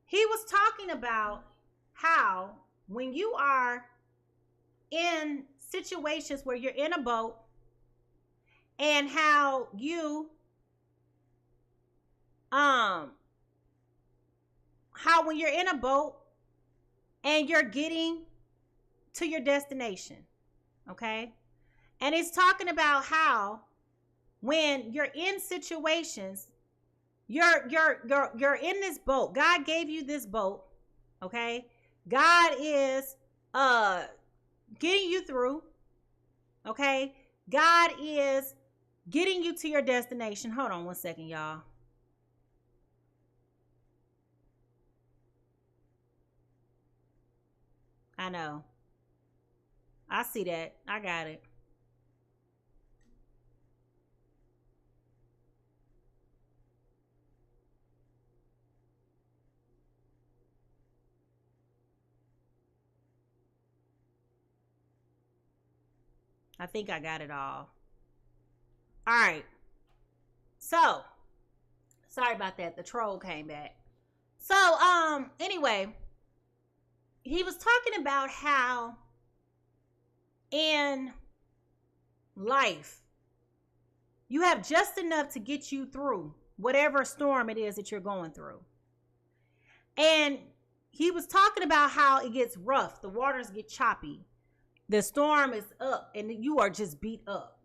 He was talking about how when you are in situations where you're in a boat and how you, how when you're in a boat and you're getting to your destination, okay? And it's talking about how when you're in situations, you're in this boat. God gave you this boat, okay? God is getting you through. Okay? God is getting you to your destination. Hold on one second, y'all. I know. I see that. I got it. I think I got it all. All right. So, sorry about that. The troll came back. So, anyway, he was talking about how in life you have just enough to get you through whatever storm it is that you're going through. And he was talking about how it gets rough, the waters get choppy, the storm is up, and you are just beat up.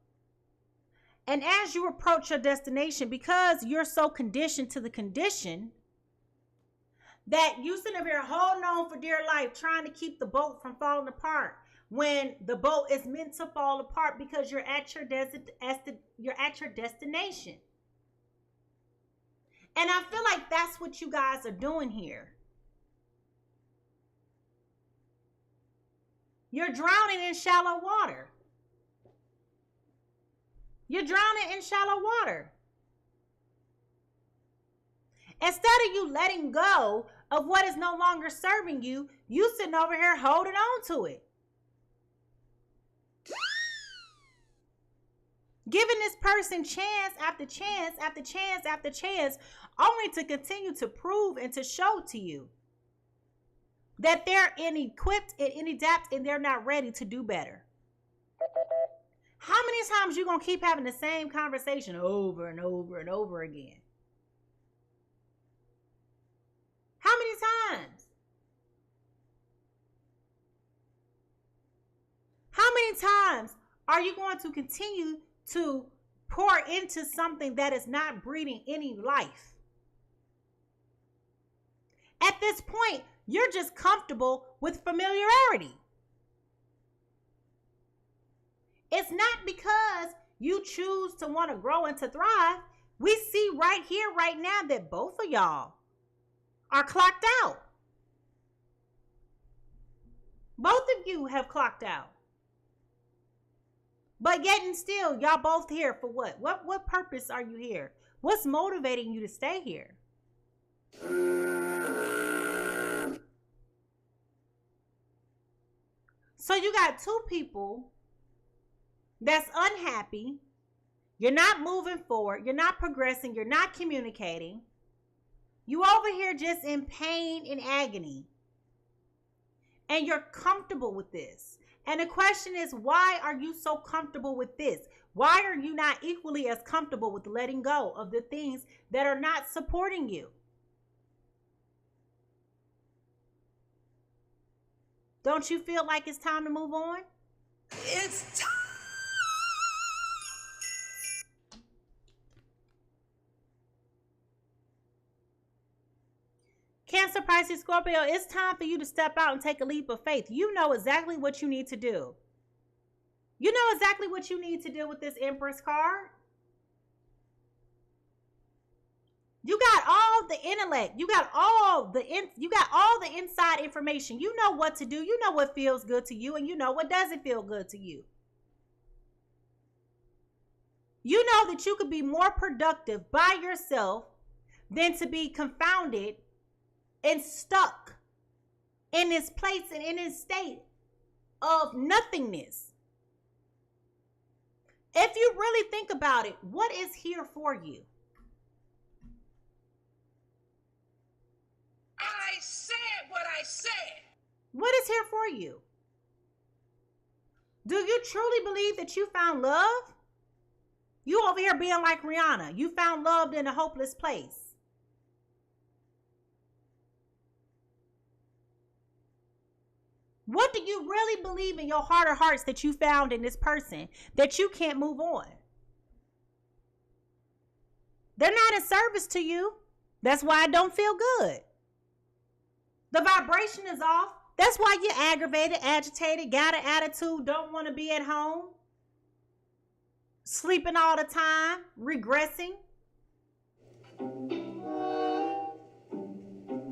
And as you approach your destination, because you're so conditioned to the condition that you sit over here holding on for dear life, trying to keep the boat from falling apart, when the boat is meant to fall apart because you're at your destination. And I feel like that's what you guys are doing here. You're drowning in shallow water. You're drowning in shallow water. Instead of you letting go of what is no longer serving you, you sitting over here holding on to it. Giving this person chance after chance after chance after chance, only to continue to prove and to show to you that they're inequipped and inadept and they're not ready to do better. How many times you gonna keep having the same conversation over and over and over again? How many times? How many times are you going to continue to pour into something that is not breathing any life? At this point, you're just comfortable with familiarity. It's not because you choose to want to grow and to thrive. We see right here, right now, that both of y'all are clocked out. Both of you have clocked out. But yet and still, y'all both here for what? What purpose are you here? What's motivating you to stay here? So you got two people that's unhappy. You're not moving forward. You're not progressing. You're not communicating. You over here just in pain and agony. And you're comfortable with this. And the question is, why are you so comfortable with this? Why are you not equally as comfortable with letting go of the things that are not supporting you? Don't you feel like it's time to move on? It's time. Cancer, Pisces, Scorpio, it's time for you to step out and take a leap of faith. You know exactly what you need to do. You know exactly what you need to do with this Empress card. You got all the intellect. You got all the inside information. You know what to do. You know what feels good to you, and you know what doesn't feel good to you. You know that you could be more productive by yourself than to be confounded and stuck in this place and in this state of nothingness. If you really think about it, what is here for you? I said what I said. What is here for you? Do you truly believe that you found love? You over here being like Rihanna. You found love in a hopeless place. What do you really believe in your heart of hearts that you found in this person that you can't move on? They're not in service to you. That's why it don't feel good. The vibration is off. That's why you're aggravated, agitated, got an attitude, don't want to be at home. sleeping all the time, regressing,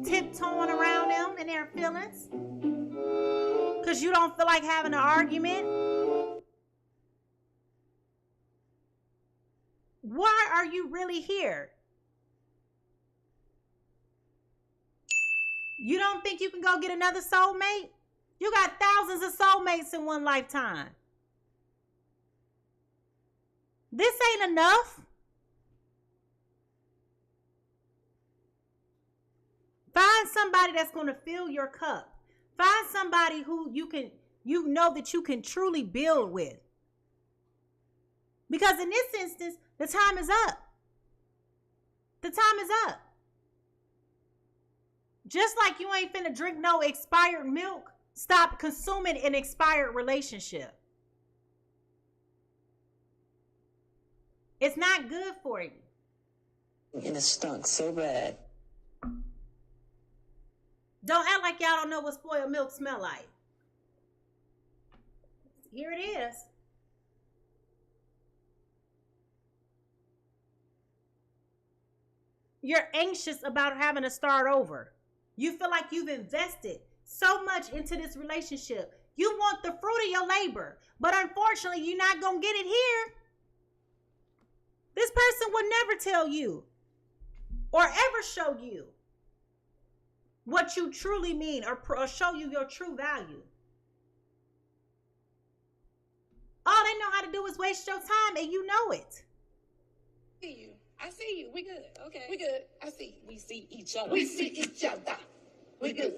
tiptoeing around them and their feelings because you don't feel like having an argument. Why are you really here? You don't think you can go get another soulmate? You got thousands of soulmates in one lifetime. This ain't enough. Find somebody that's going to fill your cup. Find somebody who you know that you can truly build with. Because in this instance, the time is up. The time is up. Just like you ain't finna drink no expired milk, stop consuming an expired relationship. It's not good for you. And it stunk so bad. Don't act like y'all don't know what spoiled milk smell like. Here it is. You're anxious about having to start over. You feel like you've invested so much into this relationship. You want the fruit of your labor, but unfortunately, you're not going to get it here. This person will never tell you or ever show you what you truly mean or show you your true value. All they know how to do is waste your time, and you know it. I see you. We good. Okay. We good. I see. We see each other. We see each other. We good.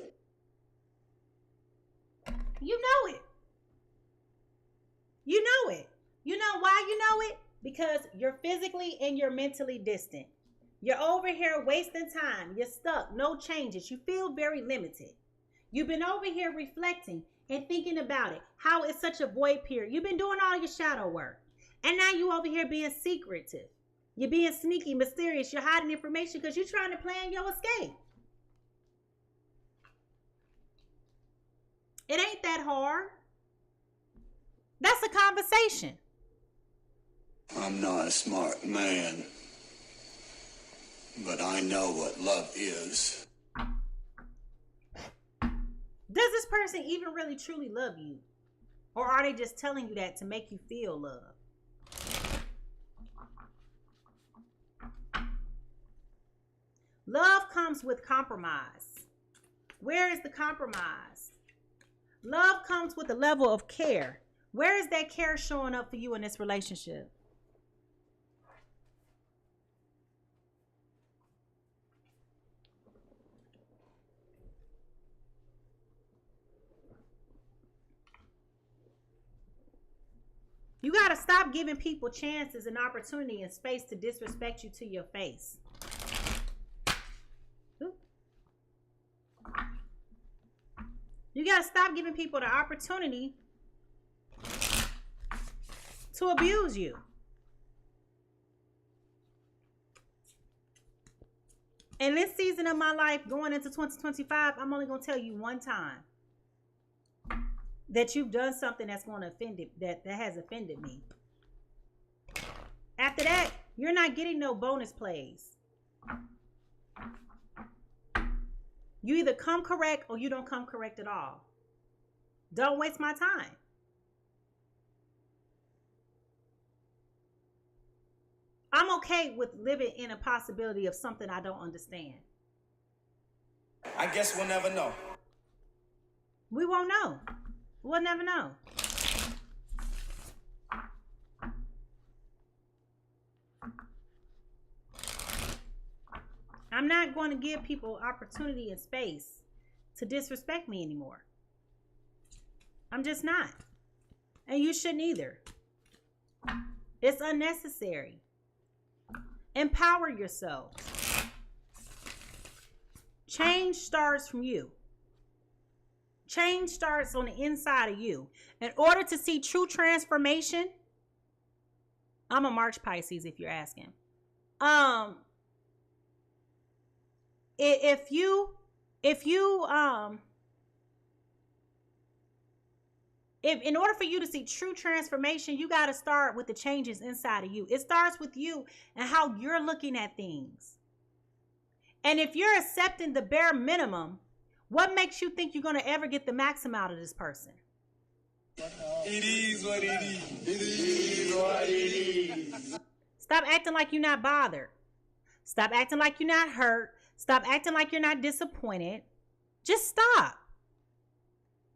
You know it. You know it. You know why you know it? Because you're physically and you're mentally distant. You're over here wasting time. You're stuck. No changes. You feel very limited. You've been over here reflecting and thinking about it. How it's such a void period. You've been doing all your shadow work. And now you over here being secretive. You're being sneaky, mysterious. You're hiding information because you're trying to plan your escape. It ain't that hard. That's a conversation. I'm not a smart man, but I know what love is. Does this person even really truly love you? Or are they just telling you that to make you feel love? Love comes with compromise. Where is the compromise? Love comes with a level of care. Where is that care showing up for you in this relationship? You got to stop giving people chances and opportunity and space to disrespect you to your face. You got to stop giving people the opportunity to abuse you. In this season of my life, going into 2025, I'm only going to tell you one time that you've done something that's going to offend it, that has offended me. After that, you're not getting no bonus plays. You either come correct or you don't come correct at all. Don't waste my time. I'm okay with living in a possibility of something I don't understand. I guess we'll never know. We won't know. We'll never know. I'm not going to give people opportunity and space to disrespect me anymore. I'm just not. And you shouldn't either. It's unnecessary. Empower yourself. Change starts from you. Change starts on the inside of you. In order to see true transformation, I'm a March Pisces if you're asking. If you If in order for you to see true transformation, you got to start with the changes inside of you. It starts with you and how you're looking at things. And if you're accepting the bare minimum, what makes you think you're going to ever get the maximum out of this person? It is what it is. It is what it is. Stop acting like you're not bothered. Stop acting like you're not hurt. Stop acting like you're not disappointed. Just stop.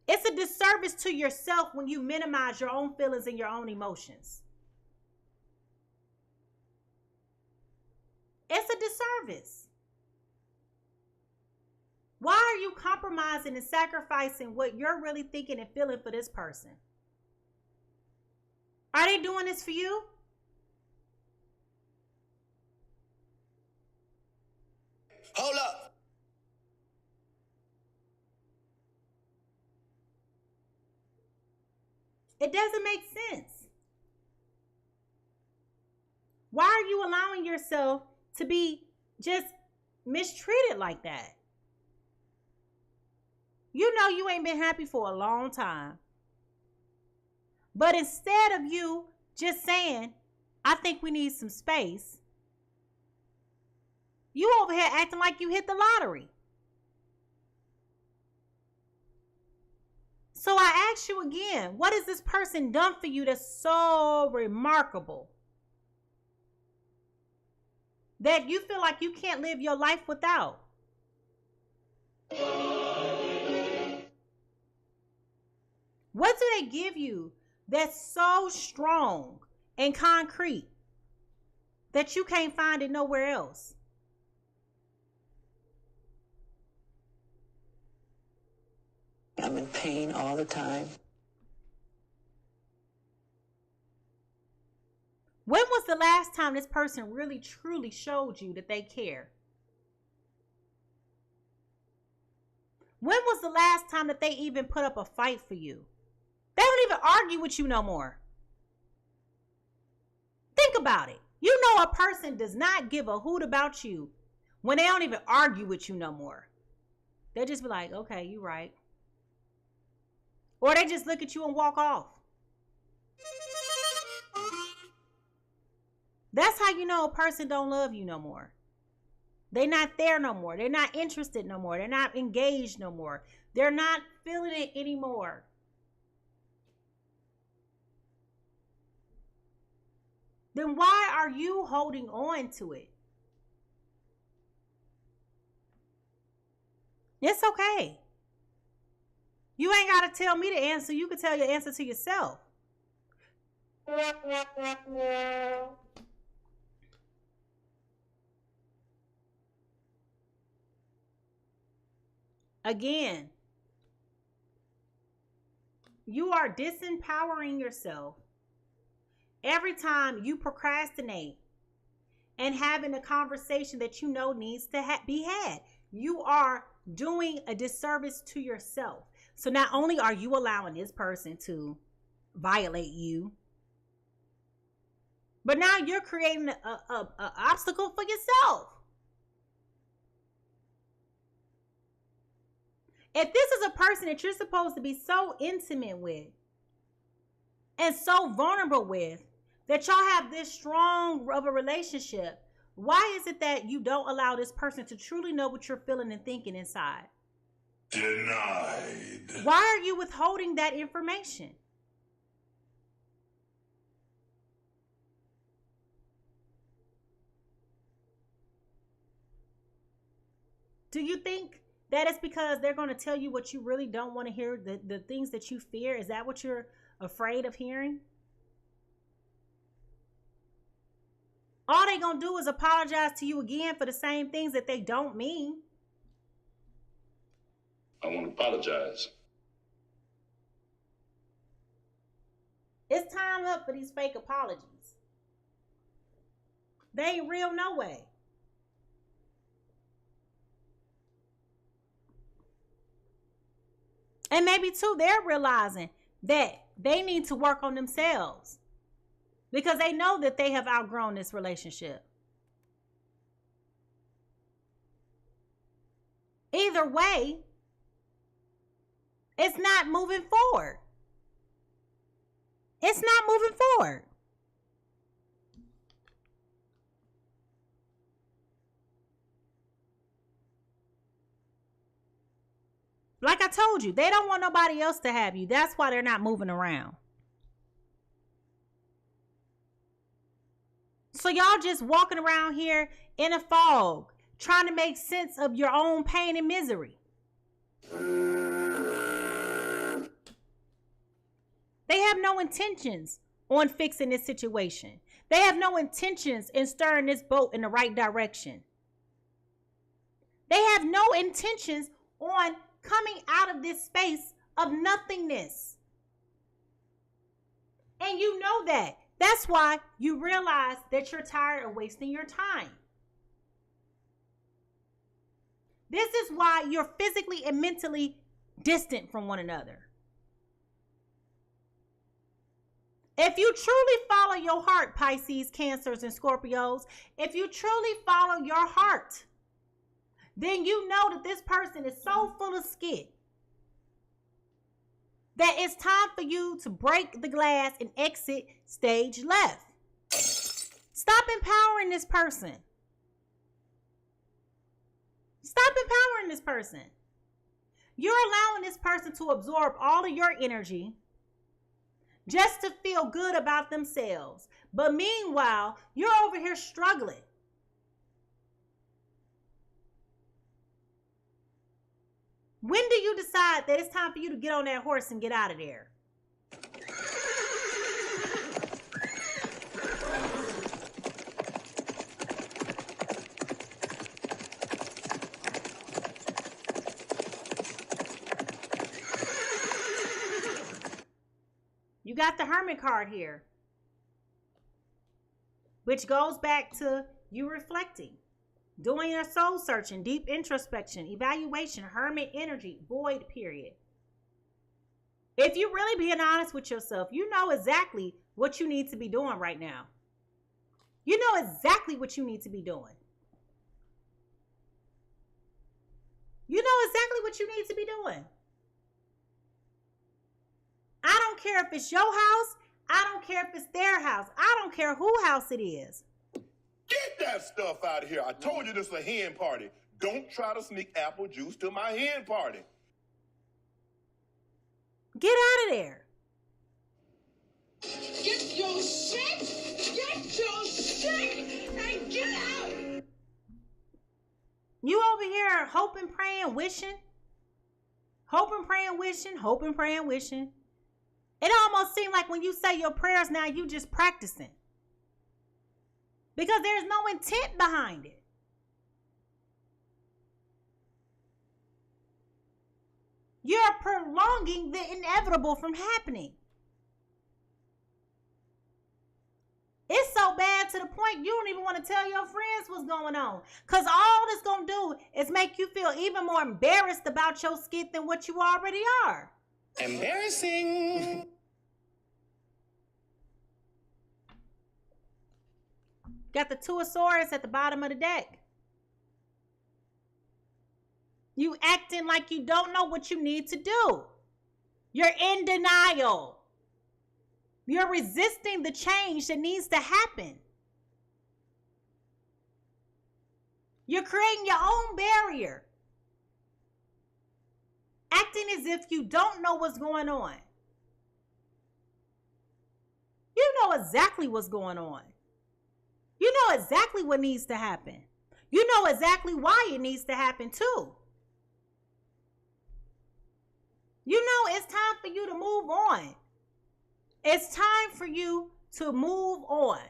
It's a disservice to yourself when you minimize your own feelings and your own emotions. It's a disservice. Why are you compromising and sacrificing what you're really thinking and feeling for this person? Are they doing this for you? Hold up. It doesn't make sense. Why are you allowing yourself to be just mistreated like that? You know you ain't been happy for a long time. But instead of you just saying, I think we need some space, you over here acting like you hit the lottery. So I ask you again, what has this person done for you that's so remarkable that you feel like you can't live your life without? What do they give you that's so strong and concrete that you can't find it nowhere else? I'm in pain all the time. When was the last time this person really truly showed you that they care? When was the last time that they even put up a fight for you? They don't even argue with you no more. Think about it. You know a person does not give a hoot about you when they don't even argue with you no more. They just be like, okay, you right. Or they just look at you and walk off. That's how you know a person don't love you no more. They're not there no more. They're not interested no more. They're not engaged no more. They're not feeling it anymore. Then why are you holding on to it? It's okay. You ain't got to tell me the answer. You can tell your answer to yourself. Again, you are disempowering yourself every time you procrastinate and having a conversation that you know needs to be had. You are doing a disservice to yourself. So not only are you allowing this person to violate you, but now you're creating an obstacle for yourself. If this is a person that you're supposed to be so intimate with and so vulnerable with, that y'all have this strong of a relationship, why is it that you don't allow this person to truly know what you're feeling and thinking inside? Denied. Why are you withholding that information? Do you think that it's because they're going to tell you what you really don't want to hear, the things that you fear? Is that what you're afraid of hearing? All they going to do is apologize to you again for the same things that they don't mean. I want to apologize. It's time up for these fake apologies. They ain't real no way. And maybe too, they're realizing that they need to work on themselves because they know that they have outgrown this relationship. Either way, it's not moving forward. It's not moving forward. Like I told you, they don't want nobody else to have you. That's why they're not moving around. So y'all just walking around here in a fog, trying to make sense of your own pain and misery. They have no intentions on fixing this situation. They have no intentions in stirring this boat in the right direction. They have no intentions on coming out of this space of nothingness. And you know that. That's why you realize that you're tired of wasting your time. This is why you're physically and mentally distant from one another. If you truly follow your heart, Pisces, Cancers, and Scorpios, if you truly follow your heart, then you know that this person is so full of skit that it's time for you to break the glass and exit stage left. Stop empowering this person. Stop empowering this person. You're allowing this person to absorb all of your energy just to feel good about themselves. But meanwhile, you're over here struggling. When do you decide that it's time for you to get on that horse and get out of there? You got the Hermit card here, which goes back to you reflecting, doing your soul searching, deep introspection, evaluation, Hermit energy, void period. If you're really being honest with yourself, you know exactly what you need to be doing right now. You know exactly what you need to be doing. You know exactly what you need to be doing. I don't care if it's your house. I don't care if it's their house. I don't care whose house it is. Get that stuff out of here. I told you this is a hen party. Don't try to sneak apple juice to my hen party. Get out of there. Get your shit, and get out. You over here hoping, praying, wishing. Hoping, praying, wishing. Hoping, praying, wishing. It almost seems like when you say your prayers now, you just practicing. Because there's no intent behind it. You're prolonging the inevitable from happening. It's so bad to the point you don't even want to tell your friends what's going on. Because all it's going to do is make you feel even more embarrassed about your skit than what you already are. Embarrassing. Got the Two of Swords at the bottom of the deck. You acting like you don't know what you need to do. You're in denial. You're resisting the change that needs to happen. You're creating your own barrier. Acting as if you don't know what's going on. You know exactly what's going on. You know exactly what needs to happen. You know exactly why it needs to happen too. You know it's time for you to move on. It's time for you to move on.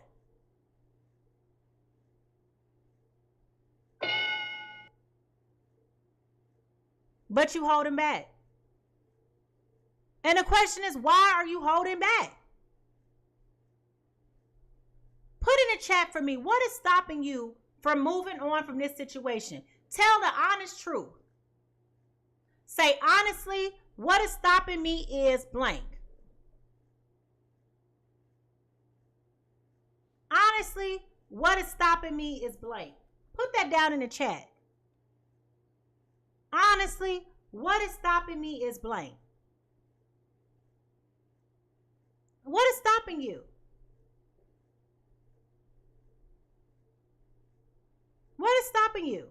But you holding back. And the question is, why are you holding back? Put in the chat for me, what is stopping you from moving on from this situation? Tell the honest truth. Say, honestly, what is stopping me is blank. Honestly, what is stopping me is blank. Put that down in the chat. Honestly, what is stopping me is blank. What is stopping stopping you? What is stopping you?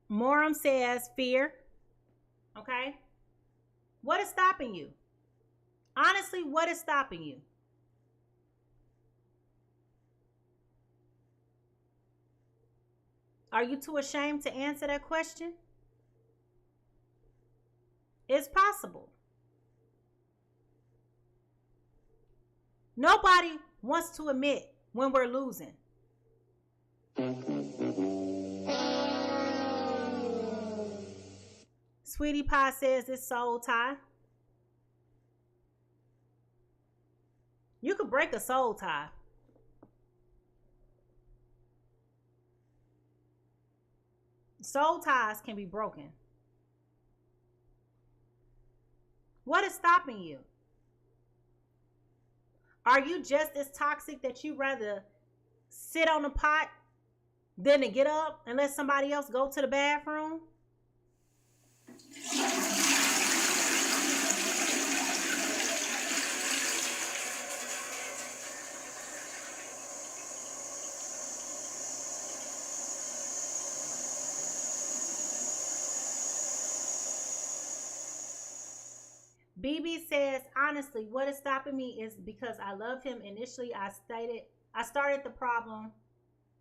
Moram says fear. Okay. What is stopping you? Honestly, what is stopping you? Are you too ashamed to answer that question? It's possible. Nobody wants to admit when we're losing. Sweetie Pie says it's soul tie. You could break a soul tie. Soul ties can be broken. What is stopping you? Are you just as toxic that you rather sit on the pot than to get up and let somebody else go to the bathroom? BB says, honestly, what is stopping me is because I love him. Initially, I started the problem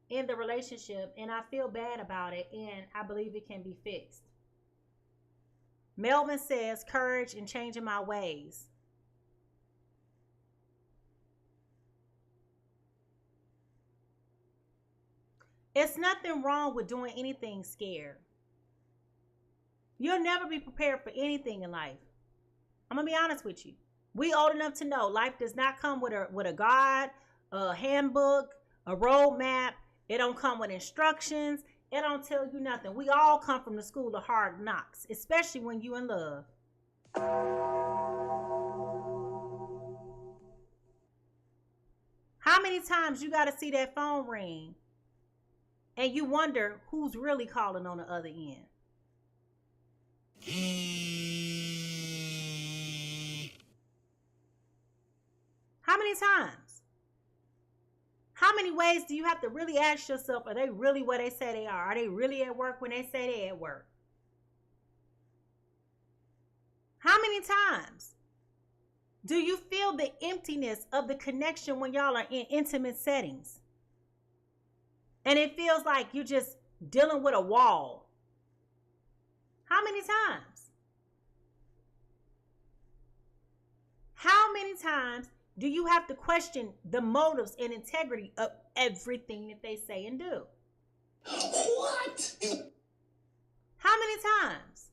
in the relationship, and I feel bad about it, and I believe it can be fixed. Melvin says, courage and changing my ways. It's nothing wrong with doing anything scared. You'll never be prepared for anything in life. I'm going to be honest with you. We old enough to know life does not come with a guide, a handbook, a roadmap. It don't come with instructions. It don't tell you nothing. We all come from the school of hard knocks, especially when you in love. How many times you got to see that phone ring and you wonder who's really calling on the other end? How many times? How many ways do you have to really ask yourself, are they really where they say they are? Are they really at work when they say they're at work? How many times do you feel the emptiness of the connection when y'all are in intimate settings? And it feels like you're just dealing with a wall. How many times? How many times do you have to question the motives and integrity of everything that they say and do? What? How many times?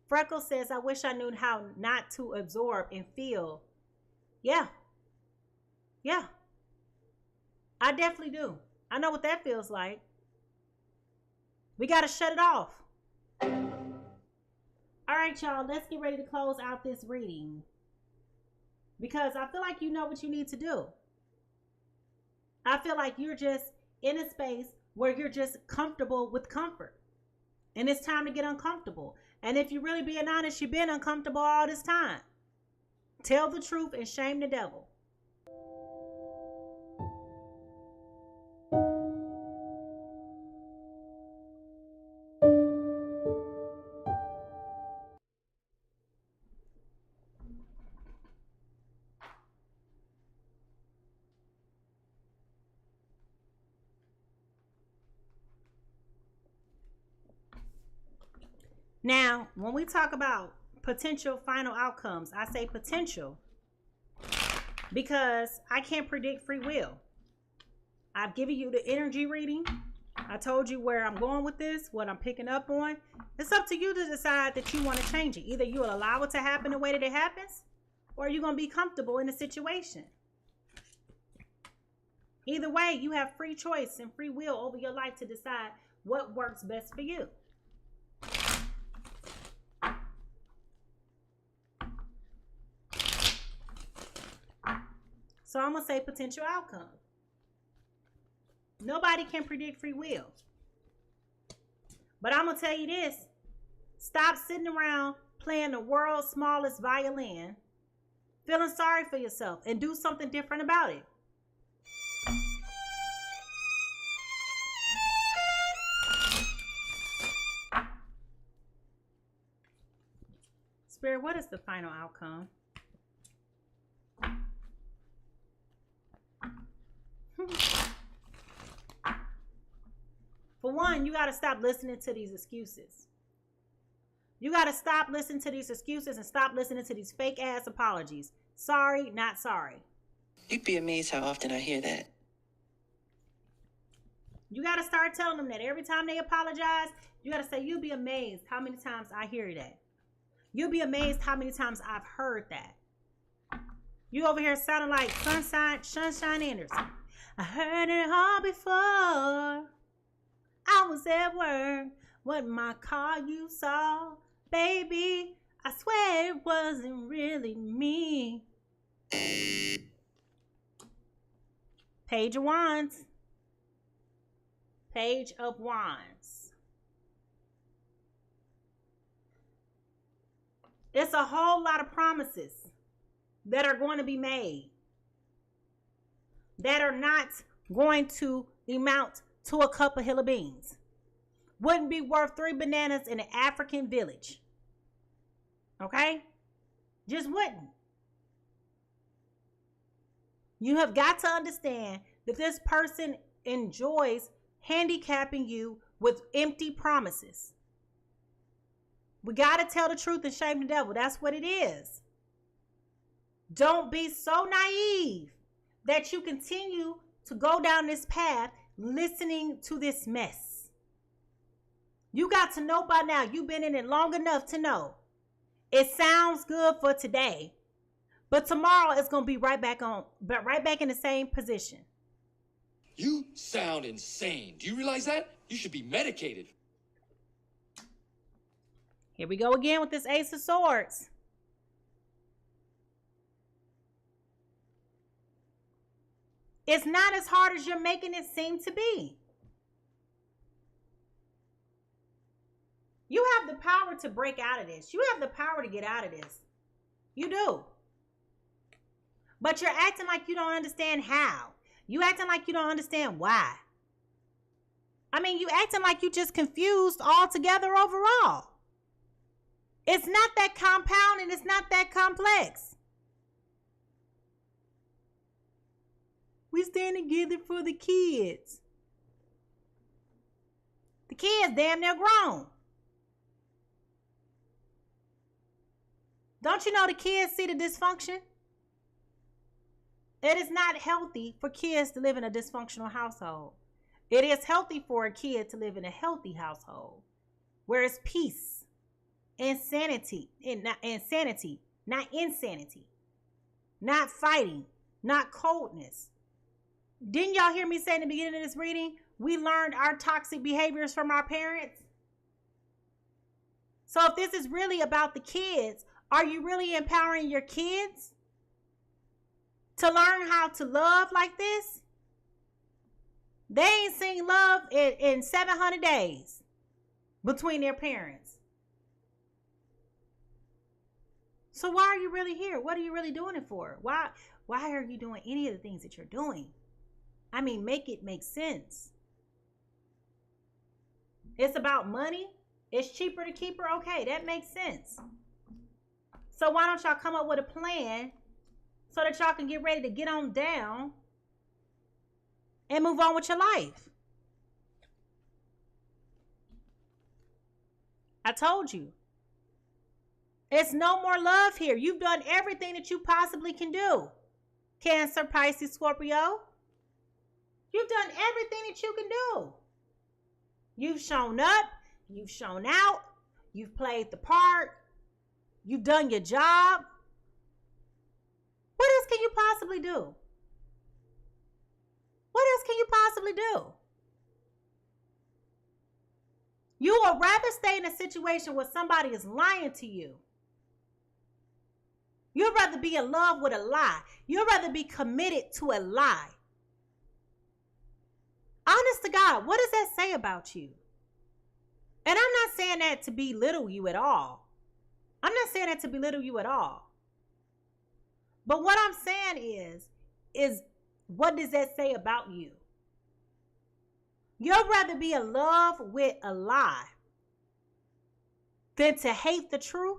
Freckles says, I wish I knew how not to absorb and feel. Yeah. Yeah. I definitely do. I know what that feels like. We got to shut it off. All right, y'all. Let's get ready to close out this reading. Because I feel like you know what you need to do. I feel like you're just in a space where you're just comfortable with comfort. And it's time to get uncomfortable. And if you're really being honest, you've been uncomfortable all this time. Tell the truth and shame the devil. Now, when we talk about potential final outcomes, I say potential because I can't predict free will. I've given you the energy reading. I told you where I'm going with this, what I'm picking up on. It's up to you to decide that you want to change it. Either you will allow it to happen the way that it happens, or you're going to be comfortable in the situation. Either way, you have free choice and free will over your life to decide what works best for you. So I'm going to say potential outcome. Nobody can predict free will. But I'm going to tell you this. Stop sitting around playing the world's smallest violin, feeling sorry for yourself, and do something different about it. Spirit, what is the final outcome? For one, you got to stop listening to these excuses. You got to stop listening to these excuses and stop listening to these fake ass apologies. Sorry, not sorry. You'd be amazed how often I hear that. You got to start telling them that every time they apologize, you got to say, you'll be amazed how many times I hear that. You'll be amazed how many times I've heard that. You over here sounding like Sunshine Anderson. I heard it all before. I was at work. What my car you saw. Baby, I swear it wasn't really me. Page of Wands. Page of Wands. It's a whole lot of promises that are going to be made that are not going to amount to a cup of hill of beans. Wouldn't be worth 3 bananas in an African village. Okay? Just wouldn't. You have got to understand that this person enjoys handicapping you with empty promises. We got to tell the truth and shame the devil. That's what it is. Don't be so naive that you continue to go down this path listening to this mess. You got to know by now. You've been in it long enough to know. It sounds good for today, but tomorrow it's going to be right back in the same position. You sound insane. Do you realize that? You should be medicated. Here we go again with this Ace of Swords. It's not as hard as you're making it seem to be. You have the power to break out of this. You have the power to get out of this. You do. But you're acting like you don't understand how. You acting like you don't understand why. I mean, you acting like you just confused altogether overall. It's not that compound and it's not that complex. We stand together for the kids. The kids damn near grown. Don't you know the kids see the dysfunction? It is not healthy for kids to live in a dysfunctional household. It is healthy for a kid to live in a healthy household where it's peace, insanity, not insanity, not fighting, not coldness. Didn't y'all hear me say in the beginning of this reading, we learned our toxic behaviors from our parents? So if this is really about the kids, are you really empowering your kids to learn how to love like this? They ain't seen love in 700 days between their parents. So why are you really here? What are you really doing it for? Why are you doing any of the things that you're doing? I mean, make it make sense. It's about money. It's cheaper to keep her. Okay, that makes sense. So why don't y'all come up with a plan so that y'all can get ready to get on down and move on with your life? I told you. It's no more love here. You've done everything that you possibly can do. Cancer, Pisces, Scorpio. You've done everything that you can do. You've shown up. You've shown out. You've played the part. You've done your job. What else can you possibly do? What you possibly do? You would rather stay in a situation where somebody is lying to you. You'd rather be in love with a lie. You'd rather be committed to a lie. Honest to God, what does that say about you? And I'm not saying that to belittle you at all. I'm not saying that to belittle you at all. But what I'm saying is what does that say about you? You'd rather be in love with a lie than to hate the truth?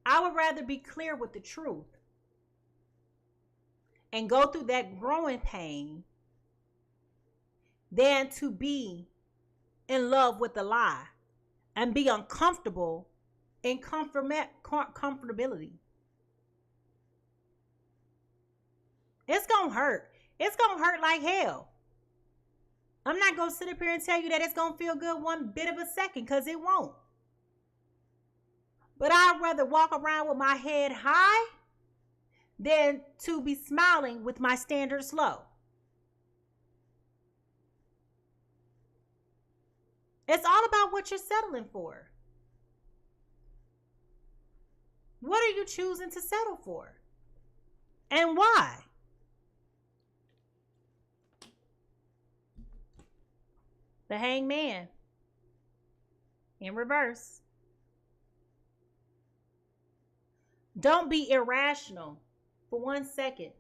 I would rather be clear with the truth and go through that growing pain than to be in love with the lie and be uncomfortable in comfortability. It's going to hurt. It's going to hurt like hell. I'm not going to sit up here and tell you that it's going to feel good one bit of a second, because it won't. But I'd rather walk around with my head high than to be smiling with my standards low. It's all about what you're settling for. What are you choosing to settle for? And why? The Hangman in reverse. Don't be irrational for 1 second.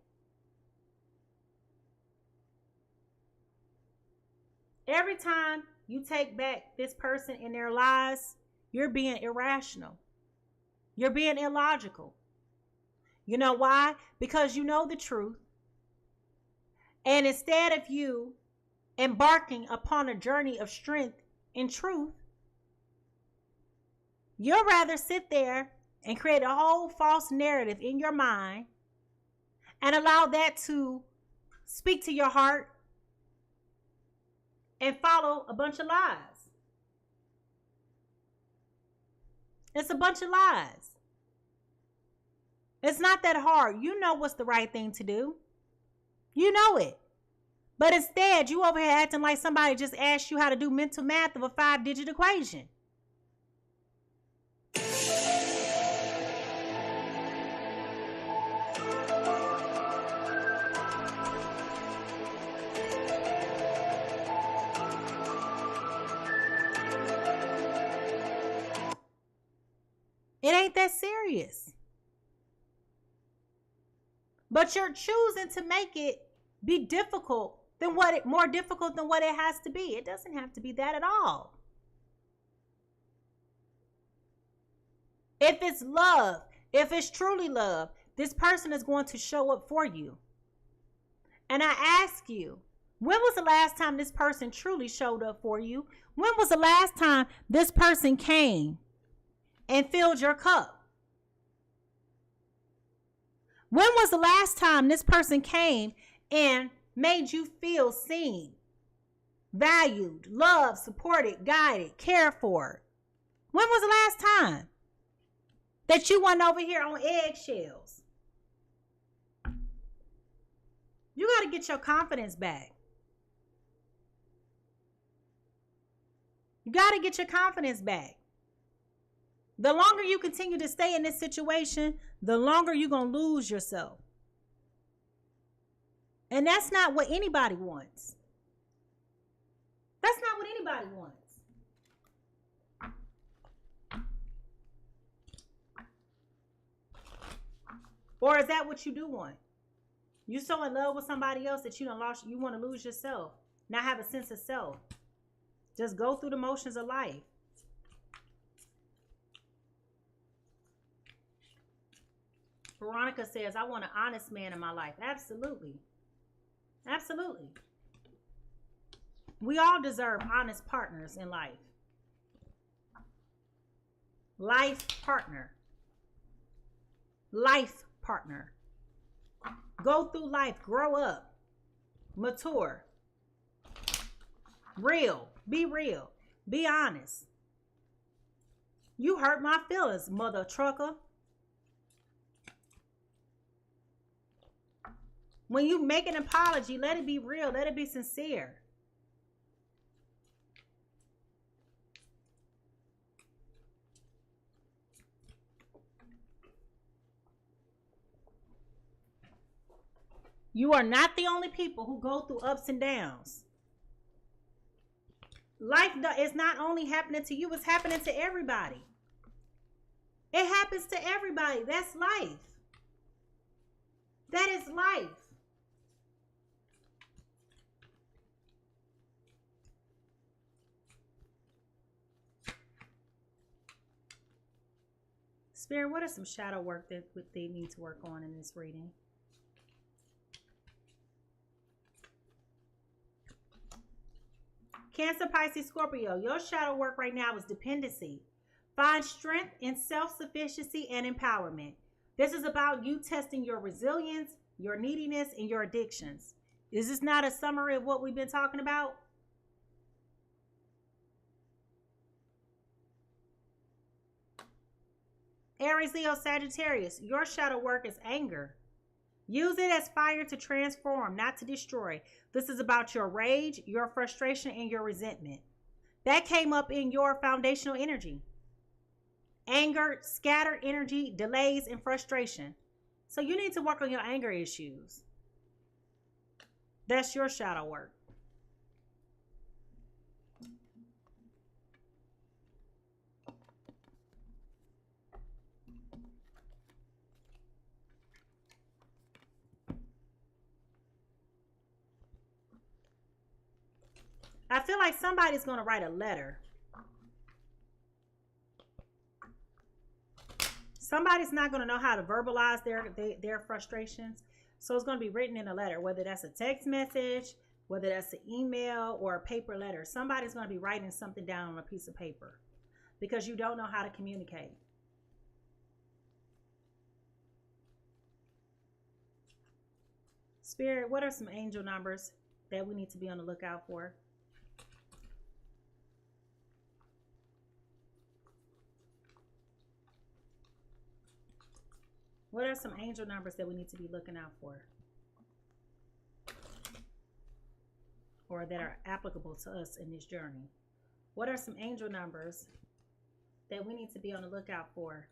Every time you take back this person in their lies, you're being irrational. You're being illogical. You know why? Because you know the truth. And instead of you embarking upon a journey of strength and truth, you'll rather sit there and create a whole false narrative in your mind and allow that to speak to your heart and follow a bunch of lies. It's a bunch of lies. It's not that hard. You know what's the right thing to do. You know it. But instead, you over here acting like somebody just asked you how to do mental math of a 5-digit equation. It ain't that serious. But you're choosing to make it be difficult than more difficult than what it has to be. It doesn't have to be that at all. If it's love, if it's truly love, this person is going to show up for you. And I ask you, when was the last time this person truly showed up for you? When was the last time this person came and filled your cup? When was the last time this person came and made you feel seen, valued, loved, supported, guided, cared for? When was the last time that you went over here on eggshells? You got to get your confidence back. You got to get your confidence back. The longer you continue to stay in this situation, the longer you're going to lose yourself. And that's not what anybody wants. That's not what anybody wants. Or is that what you do want? You so in love with somebody else that you want to lose yourself, not have a sense of self. Just go through the motions of life. Veronica says, I want an honest man in my life. Absolutely. Absolutely. We all deserve honest partners in life. Life partner. Life partner. Go through life. Grow up. Mature. Real. Be real. Be honest. You hurt my feelings, mother trucker. When you make an apology, let it be real. Let it be sincere. You are not the only people who go through ups and downs. Life is not only happening to you, it's happening to everybody. It happens to everybody. That's life. That is life. Spirit, what is some shadow work that they need to work on in this reading? Cancer, Pisces, Scorpio. Your shadow work right now is dependency. Find strength in self-sufficiency and empowerment. This is about you testing your resilience, your neediness, and your addictions. Is this not a summary of what we've been talking about? Aries, Leo, Sagittarius. Your shadow work is anger. Use it as fire to transform, not to destroy. This is about your rage, your frustration, and your resentment. That came up in your foundational energy. Anger, scattered energy, delays, and frustration. So you need to work on your anger issues. That's your shadow work. I feel like somebody's going to write a letter. Somebody's not going to know how to verbalize their frustrations. So it's going to be written in a letter, whether that's a text message, whether that's an email or a paper letter. Somebody's going to be writing something down on a piece of paper because you don't know how to communicate. Spirit, what are some angel numbers that we need to be on the lookout for? What are some angel numbers that we need to be looking out for? Or that are applicable to us in this journey? What are some angel numbers that we need to be on the lookout for?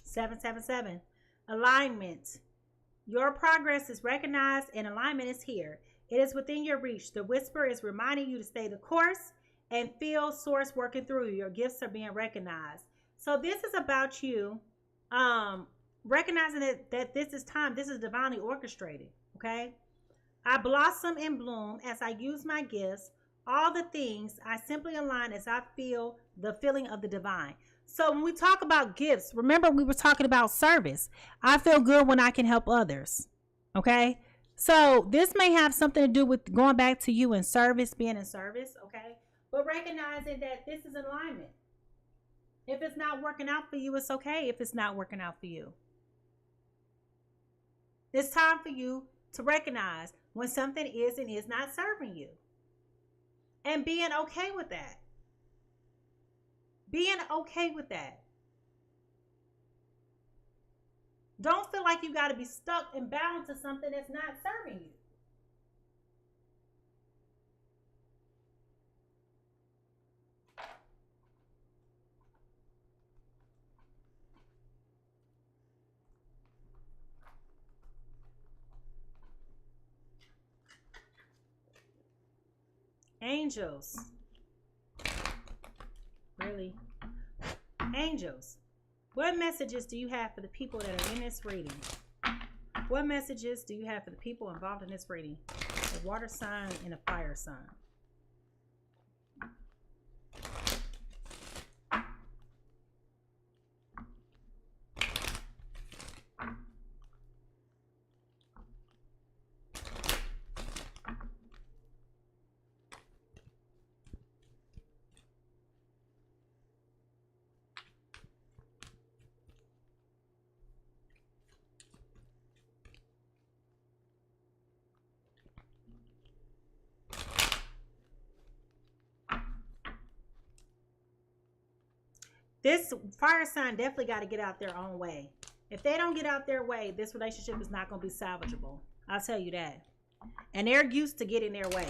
Seven, 7. Alignment. Your progress is recognized and alignment is here. It is within your reach. The whisper is reminding you to stay the course and feel source working through you. Your gifts are being recognized. So this is about you recognizing that this is time. This is divinely orchestrated. Okay. I blossom and bloom as I use my gifts. All the things I simply align as I feel the feeling of the divine. So when we talk about gifts, remember we were talking about service. I feel good when I can help others. Okay. So this may have something to do with going back to you in service, being in service. Okay. But recognizing that this is alignment. If it's not working out for you, it's okay if it's not working out for you. It's time for you to recognize when something is and is not serving you. And being okay with that. Being okay with that. Don't feel like you got to be stuck and bound to something that's not serving you. Angels. Really? Angels. What messages do you have for the people that are in this reading? What messages do you have for the people involved in this reading? A water sign and a fire sign. This fire sign definitely got to get out their own way. If they don't get out their way, this relationship is not going to be salvageable. I'll tell you that. And they're used to getting their way.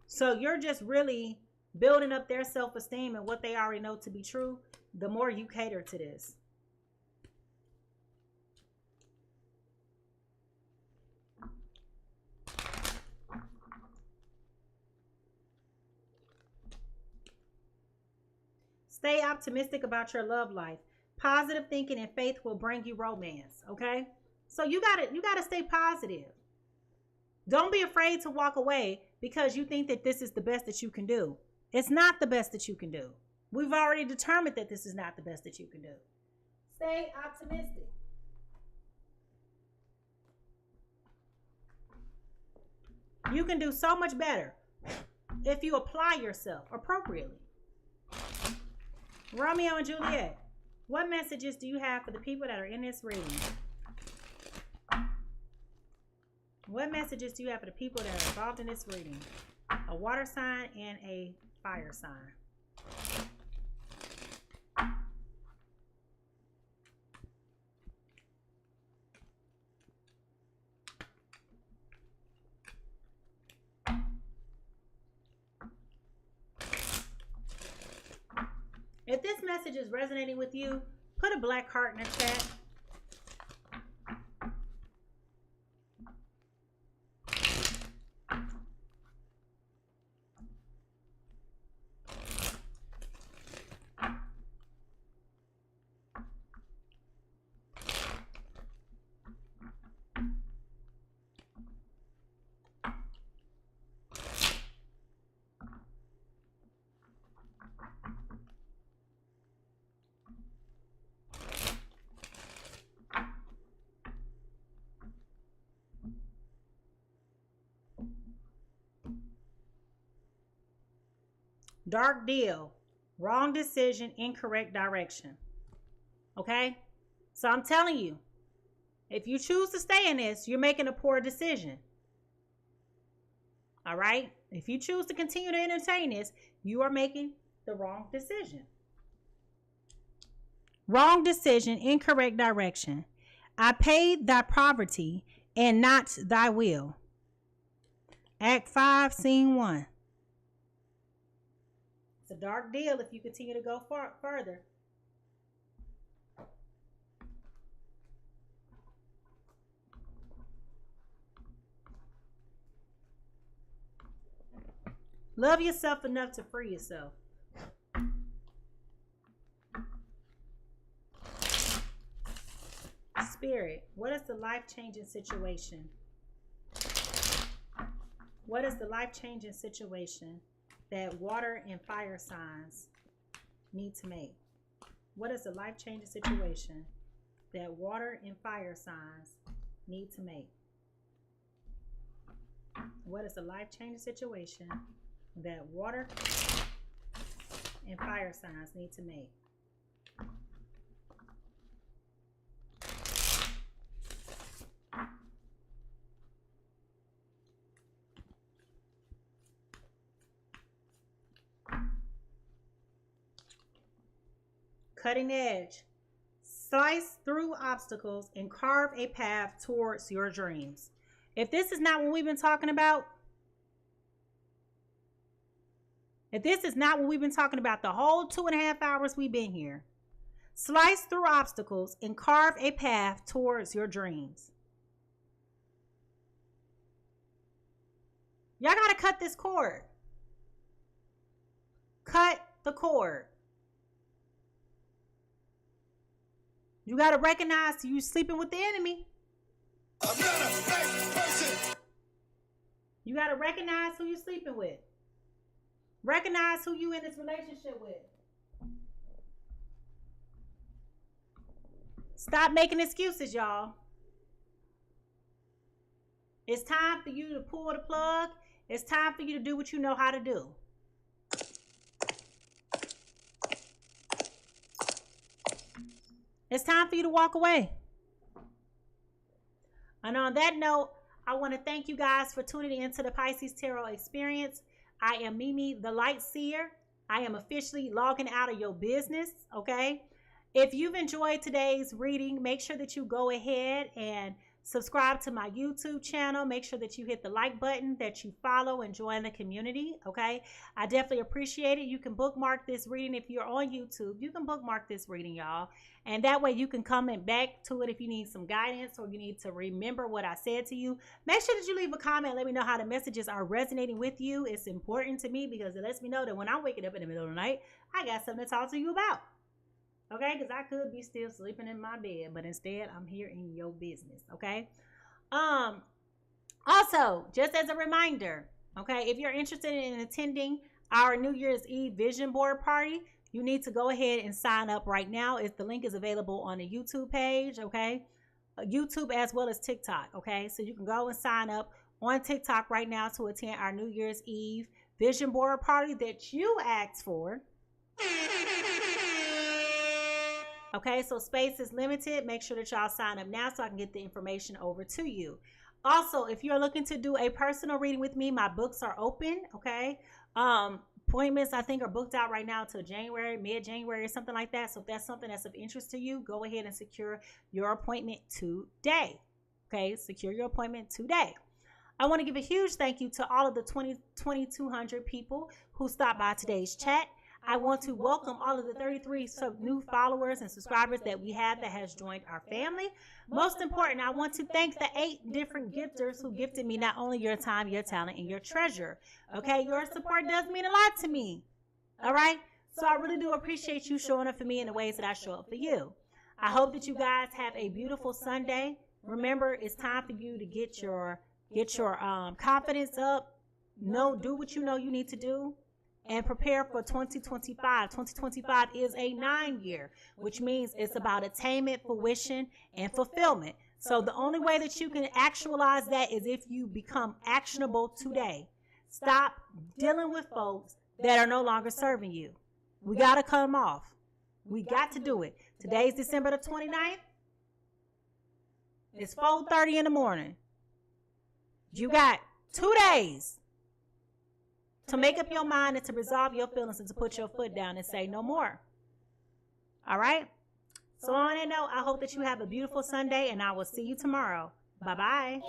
So you're just really building up their self-esteem and what they already know to be true, the more you cater to this. Stay optimistic about your love life. Positive thinking and faith will bring you romance, okay? So you gotta stay positive. Don't be afraid to walk away because you think that this is the best that you can do. It's not the best that you can do. We've already determined that this is not the best that you can do. Stay optimistic. You can do so much better if you apply yourself appropriately. Romeo and Juliet, what messages do you have for the people that are in this reading? What messages do you have for the people that are involved in this reading? A water sign and a fire sign. If this message is resonating with you, put a black heart in the chat. Dark deal, wrong decision, incorrect direction. Okay? So I'm telling you, if you choose to stay in this, you're making a poor decision. All right? If you choose to continue to entertain this, you are making the wrong decision. Wrong decision, incorrect direction. I paid thy poverty and not thy will. Act 5, Scene 1. It's a dark deal if you continue to go further. Love yourself enough to free yourself. Spirit, what is the life-changing situation? What is the life-changing situation that water and fire signs need to make? What is the life-changing situation that water and fire signs need to make? What is the life-changing situation that water and fire signs need to make? Cutting edge. Slice through obstacles and carve a path towards your dreams. If this is not what we've been talking about, if this is not what we've been talking about the whole 2.5 hours we've been here, slice through obstacles and carve a path towards your dreams. Y'all got to cut this cord. Cut the cord. You got to recognize you sleeping with the enemy. I'm not a fake person. You got to recognize who you're sleeping with. Recognize who you in this relationship with. Stop making excuses, y'all. It's time for you to pull the plug. It's time for you to do what you know how to do. It's time for you to walk away. And on that note, I want to thank you guys for tuning into the Pisces Tarot Experience. I am Mimi, the Light Seer. I am officially logging out of your business, okay? If you've enjoyed today's reading, make sure that you go ahead and subscribe to my YouTube channel. Make sure that you hit the like button, that you follow and join the community, okay? I definitely appreciate it. You can bookmark this reading if you're on YouTube. You can bookmark this reading, y'all. And that way you can comment back to it if you need some guidance or you need to remember what I said to you. Make sure that you leave a comment. Let me know how the messages are resonating with you. It's important to me because it lets me know that when I'm waking up in the middle of the night, I got something to talk to you about. Okay, because I could be still sleeping in my bed, but instead I'm here in your business. Okay. Also, just as a reminder, okay, if you're interested in attending our New Year's Eve vision board party, you need to go ahead and sign up right now. The link is available on the YouTube page. Okay, YouTube as well as TikTok. Okay, so you can go and sign up on TikTok right now to attend our New Year's Eve vision board party that you asked for. Okay, so space is limited. Make sure that y'all sign up now so I can get the information over to you. Also, if you're looking to do a personal reading with me, my books are open, okay? Appointments, I think, are booked out right now until January, mid-January, or something like that. So if that's something that's of interest to you, go ahead and secure your appointment today, okay? Secure your appointment today. I want to give a huge thank you to all of the 2,200 people who stopped by today's chat. I want to welcome all of the 33 new followers and subscribers that we have that has joined our family. Most important, I want to thank the 8 different gifters who gifted me not only your time, your talent, and your treasure. Okay, your support does mean a lot to me. All right, so I really do appreciate you showing up for me in the ways that I show up for you. I hope that you guys have a beautiful Sunday. Remember, it's time for you to get your confidence up. Do what you know you need to do. And prepare for 2025. 2025 is a 9-year, which means it's about attainment, fruition, and fulfillment. So the only way that you can actualize that is if you become actionable today. Stop dealing with folks that are no longer serving you. We got to cut them off. We got to do it. Today's December the 29th. It's 4:30 in the morning. You got 2 days to make up your mind and to resolve your feelings and to put your foot down and say no more. All right? So on that note, I hope that you have a beautiful Sunday and I will see you tomorrow. Bye-bye.